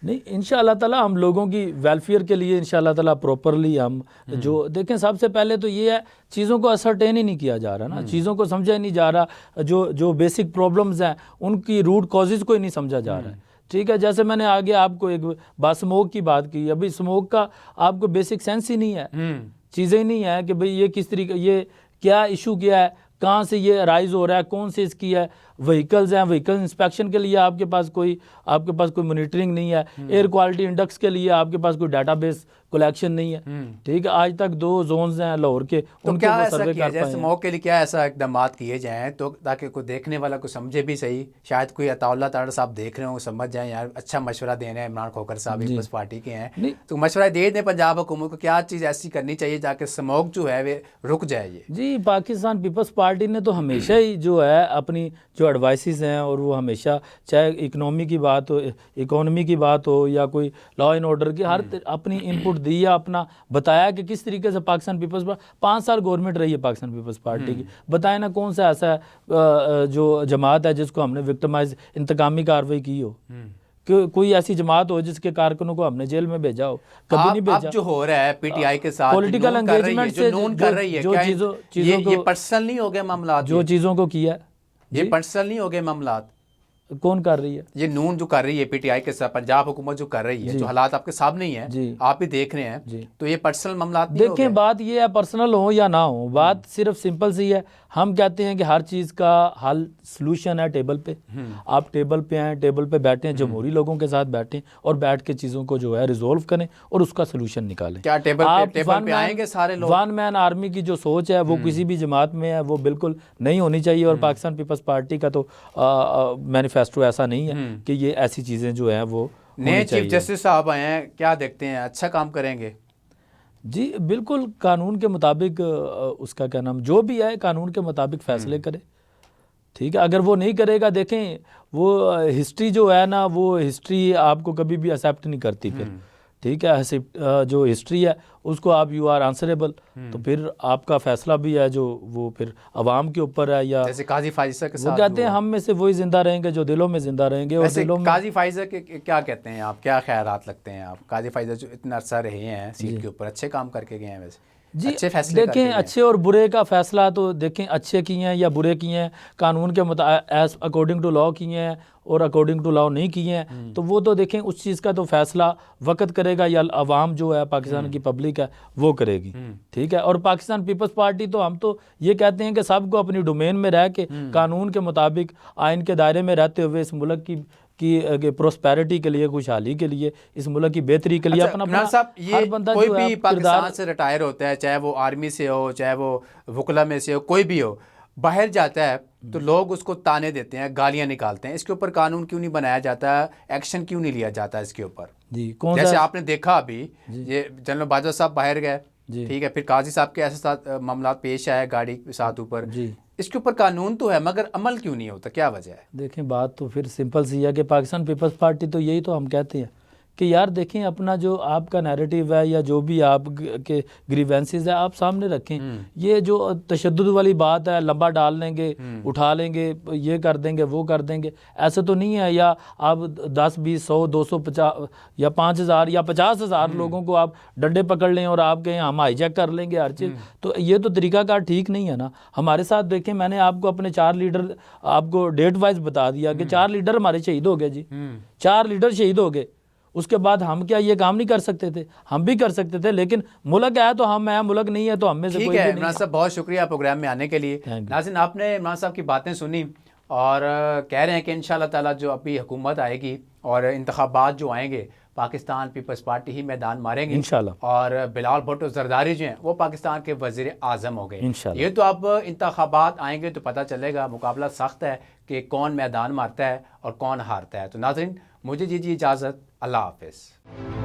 نہیں, انشاءاللہ تعالی ہم لوگوں کی ویلفیئر کے لیے انشاءاللہ تعالی پراپرلی ہم جو دیکھیں, سب سے پہلے تو یہ ہے چیزوں کو اسرٹین ہی نہیں کیا جا رہا نا, چیزوں کو سمجھا ہی نہیں جا رہا, جو بیسک پرابلمز ہیں ان کی روٹ کازز کو ہی نہیں سمجھا جا رہا ہے. ٹھیک ہے, جیسے میں نے آگے آپ کو ایک اسموک کی بات کی, ابھی اسموک کا آپ کو بیسک سینس ہی نہیں ہے, چیزیں ہی نہیں ہے کہ بھئی یہ کس طریقے, یہ کیا ایشو کیا ہے, کہاں سے یہ رائز ہو رہا ہے, کون سے اس کی ہے, وہیکلز ہیں, وہیکل انسپیکشن کے لیے آپ کے پاس کوئی مانیٹرنگ نہیں ہے, ایئر کوالٹی انڈیکس کے لیے آپ کے پاس کوئی ڈیٹا بیس کلیکشن نہیں ہے. ٹھیک ہے, آج تک 2 زونز ہیں لاہور کے, ان کو وہ سروے کر پائے ہیں. موقع کے لیے کیا ایسا اقدامات کیے جائیں تو تاکہ کوئی دیکھنے والا کو سمجھے بھی صحیح, شاید کوئی عطا اللہ تارڑ صاحب دیکھ رہے ہوں سمجھ جائیں یار اچھا مشورہ دے رہے ہیں, عمران کھوکھر صاحب پیپلز پارٹی کے ہیں, تو مشورہ دے دیں پنجاب حکومت کو کیا چیز ایسی کرنی چاہیے تاکہ اسموک جو ہے وہ رک جائے. یہ جی, پاکستان پیپلز پارٹی نے تو ہمیشہ ہی جو ہے اپنی جو ایڈوائسز ہیں, اور وہ ہمیشہ چاہے اکانومی کی بات ہو یا کوئی لا اینڈ آرڈر کی, ہر اپنی انپٹ دی ہے, اپنا بتایا کہ کس طریقے سے پاکستان پیپلز پارٹی 5 سال گورنمنٹ رہی ہے پاکستان پیپلز پارٹی کی, بتائیں نا کون سا ایسا جو جماعت ہے جس کو ہم نے وکٹمائز انتقامی کارروائی کی ہو, کہ کوئی ایسی جماعت ہو جس کے کارکنوں کو ہم نے جیل میں بھیجا ہو, کبھی نہیں بھیجا. اب جو ہو رہا ہے پی ٹی آئی کے ساتھ پولیٹیکل انگیجمنٹ سے نون کر رہی ہے, جو چیزوں کو, یہ پرسنل نہیں ہو گئے معاملات, جو چیزوں کو کیا, یہ پرسنل نہیں ہو گئے معاملات, کون کر رہی ہے؟ یہ نون جو کر رہی ہے پی ٹی آئی کے ساتھ, پنجاب حکومت جو کر رہی ہے, جو حالات آپ کے سامنے ہی ہیں, آپ بھی دیکھ رہے ہیں, تو یہ پرسنل معاملات نہیں ہو گئے؟ دیکھیں, بات یہ ہے پرسنل ہو یا نہ ہو, بات صرف سمپل سی ہے. ہم کہتے ہیں کہ ہر چیز کا حل سلوشن ہے ٹیبل پہ, آپ ٹیبل پہ آئیں, ٹیبل پہ بیٹھیں, جمہوری لوگوں کے ساتھ بیٹھیں اور بیٹھ کے چیزوں کو جو ہے ریزولو کریں اور اس کا سلوشن نکالیں. کیا ٹیبل پہ آئیں گے سارے لوگ؟ 1 مین آرمی کی جو سوچ ہے وہ کسی بھی جماعت میں ہے, وہ بالکل نہیں ہونی چاہیے, اور پاکستان پیپلز پارٹی کا تو مینیفیسٹو ایسا نہیں ہے کہ یہ ایسی چیزیں جو ہیں وہ نئے چیف جسٹس صاحب آئے ہیں, کیا دیکھتے ہیں اچھا کام کریں گے؟ جی بالکل, قانون کے مطابق اس کا کیا نام, جو بھی ہے قانون کے مطابق فیصلے کرے. ٹھیک ہے, اگر وہ نہیں کرے گا, دیکھیں وہ ہسٹری جو ہے نا, وہ ہسٹری آپ کو کبھی بھی ایکسیپٹ نہیں کرتی پھر. ٹھیک ہے, جو ہسٹری ہے اس کو آپ یو آر آنسریبل, تو پھر آپ کا فیصلہ بھی ہے جو وہ پھر عوام کے اوپر ہے. یا جیسے قاضی فائزہ کے ساتھ وہ کہتے ہیں ہم میں سے وہی زندہ رہیں گے جو دلوں میں زندہ رہیں گے. اور دلوں میں قاضی فائزہ کے کیا کہتے ہیں آپ, کیا خیالات لگتے ہیں آپ؟ قاضی فائزہ جو اتنا عرصہ رہے ہیں سیٹ کے اوپر, اچھے کام کر کے گئے ہیں ویسے, جی اچھے فیصلے دیکھیں, اچھے اور برے کا فیصلہ تو دیکھیں اچھے کیے ہیں یا برے کیے ہیں, قانون کے ایز اکارڈنگ ٹو لاء کیے ہیں اور اکارڈنگ ٹو لاء نہیں کیے ہیں, تو وہ تو دیکھیں اس چیز کا تو فیصلہ وقت کرے گا, یا عوام جو ہے پاکستان کی پبلک ہے وہ کرے گی. ٹھیک ہے, اور پاکستان پیپلز پارٹی تو ہم تو یہ کہتے ہیں کہ سب کو اپنی ڈومین میں رہ کے قانون کے مطابق آئین کے دائرے میں رہتے ہوئے اس ملک کی پروسپیرٹی کے لیے, خوشحالی کے لیے, اس ملک کی بہتری کے لیے اپنا ہر بندہ کوئی جو ہے بھی پاکستان سے ریٹائر ہوتا ہے, چاہے وہ آرمی سے ہو, چاہے وہ وکلا میں سے ہو, کوئی بھی ہو, باہر جاتا ہے تو لوگ اس کو تانے دیتے ہیں, گالیاں نکالتے ہیں. اس کے اوپر قانون کیوں نہیں بنایا جاتا, ایکشن کیوں نہیں لیا جاتا اس کے اوپر؟ جیسے آپ نے دیکھا ابھی یہ جنرل باجوہ صاحب باہر گئے, ٹھیک ہے, پھر قاضی صاحب کے ایسے معاملات پیش آئے گاڑی کے ساتھ اوپر, اس کے اوپر قانون تو ہے مگر عمل کیوں نہیں ہوتا, کیا وجہ ہے؟ دیکھیں, بات تو پھر سمپل سی ہے کہ پاکستان پیپلز پارٹی تو یہی تو ہم کہتے ہیں کہ یار دیکھیں اپنا جو آپ کا نیریٹیو ہے یا جو بھی آپ کے گریوینسز ہے آپ سامنے رکھیں. یہ جو تشدد والی بات ہے لمبا ڈال لیں گے, اٹھا لیں گے, یہ کر دیں گے, وہ کر دیں گے, ایسے تو نہیں ہے. یا آپ 10 20 100 250 یا 5000 یا 50,000 لوگوں کو آپ ڈنڈے پکڑ لیں اور آپ کہیں ہم ہائی جیک کر لیں گے ہر چیز, تو یہ تو طریقہ کار ٹھیک نہیں ہے نا. ہمارے ساتھ دیکھیں میں نے آپ کو اپنے 4 لیڈر آپ کو ڈیٹ وائز بتا دیا کہ 4 لیڈر ہمارے شہید ہو گئے جی, 4 لیڈر شہید ہو گئے. اس کے بعد ہم کیا یہ کام نہیں کر سکتے تھے؟ ہم بھی کر سکتے تھے, لیکن ملک ہے تو ہم ہیں, ملک نہیں ہے تو ہم میں سے کوئی بھی ٹھیک ہے. نہیں. عمران صاحب بہت شکریہ پروگرام میں آنے کے لیے. ناظرین آپ نے عمران صاحب کی باتیں سنی اور کہہ رہے ہیں کہ انشاءاللہ تعالیٰ جو ابھی حکومت آئے گی اور انتخابات جو آئیں گے پاکستان پیپلز پارٹی ہی میدان ماریں گی انشاءاللہ. اور بلال بھٹو زرداری جو ہیں وہ پاکستان کے وزیر اعظم ہو گئے. انشاءاللہ. یہ تو اب انتخابات آئیں گے تو پتہ چلے گا, مقابلہ سخت ہے کہ کون میدان مارتا ہے اور کون ہارتا ہے. تو ناظرین مجھے دیجیے اجازت, اللہ حافظ.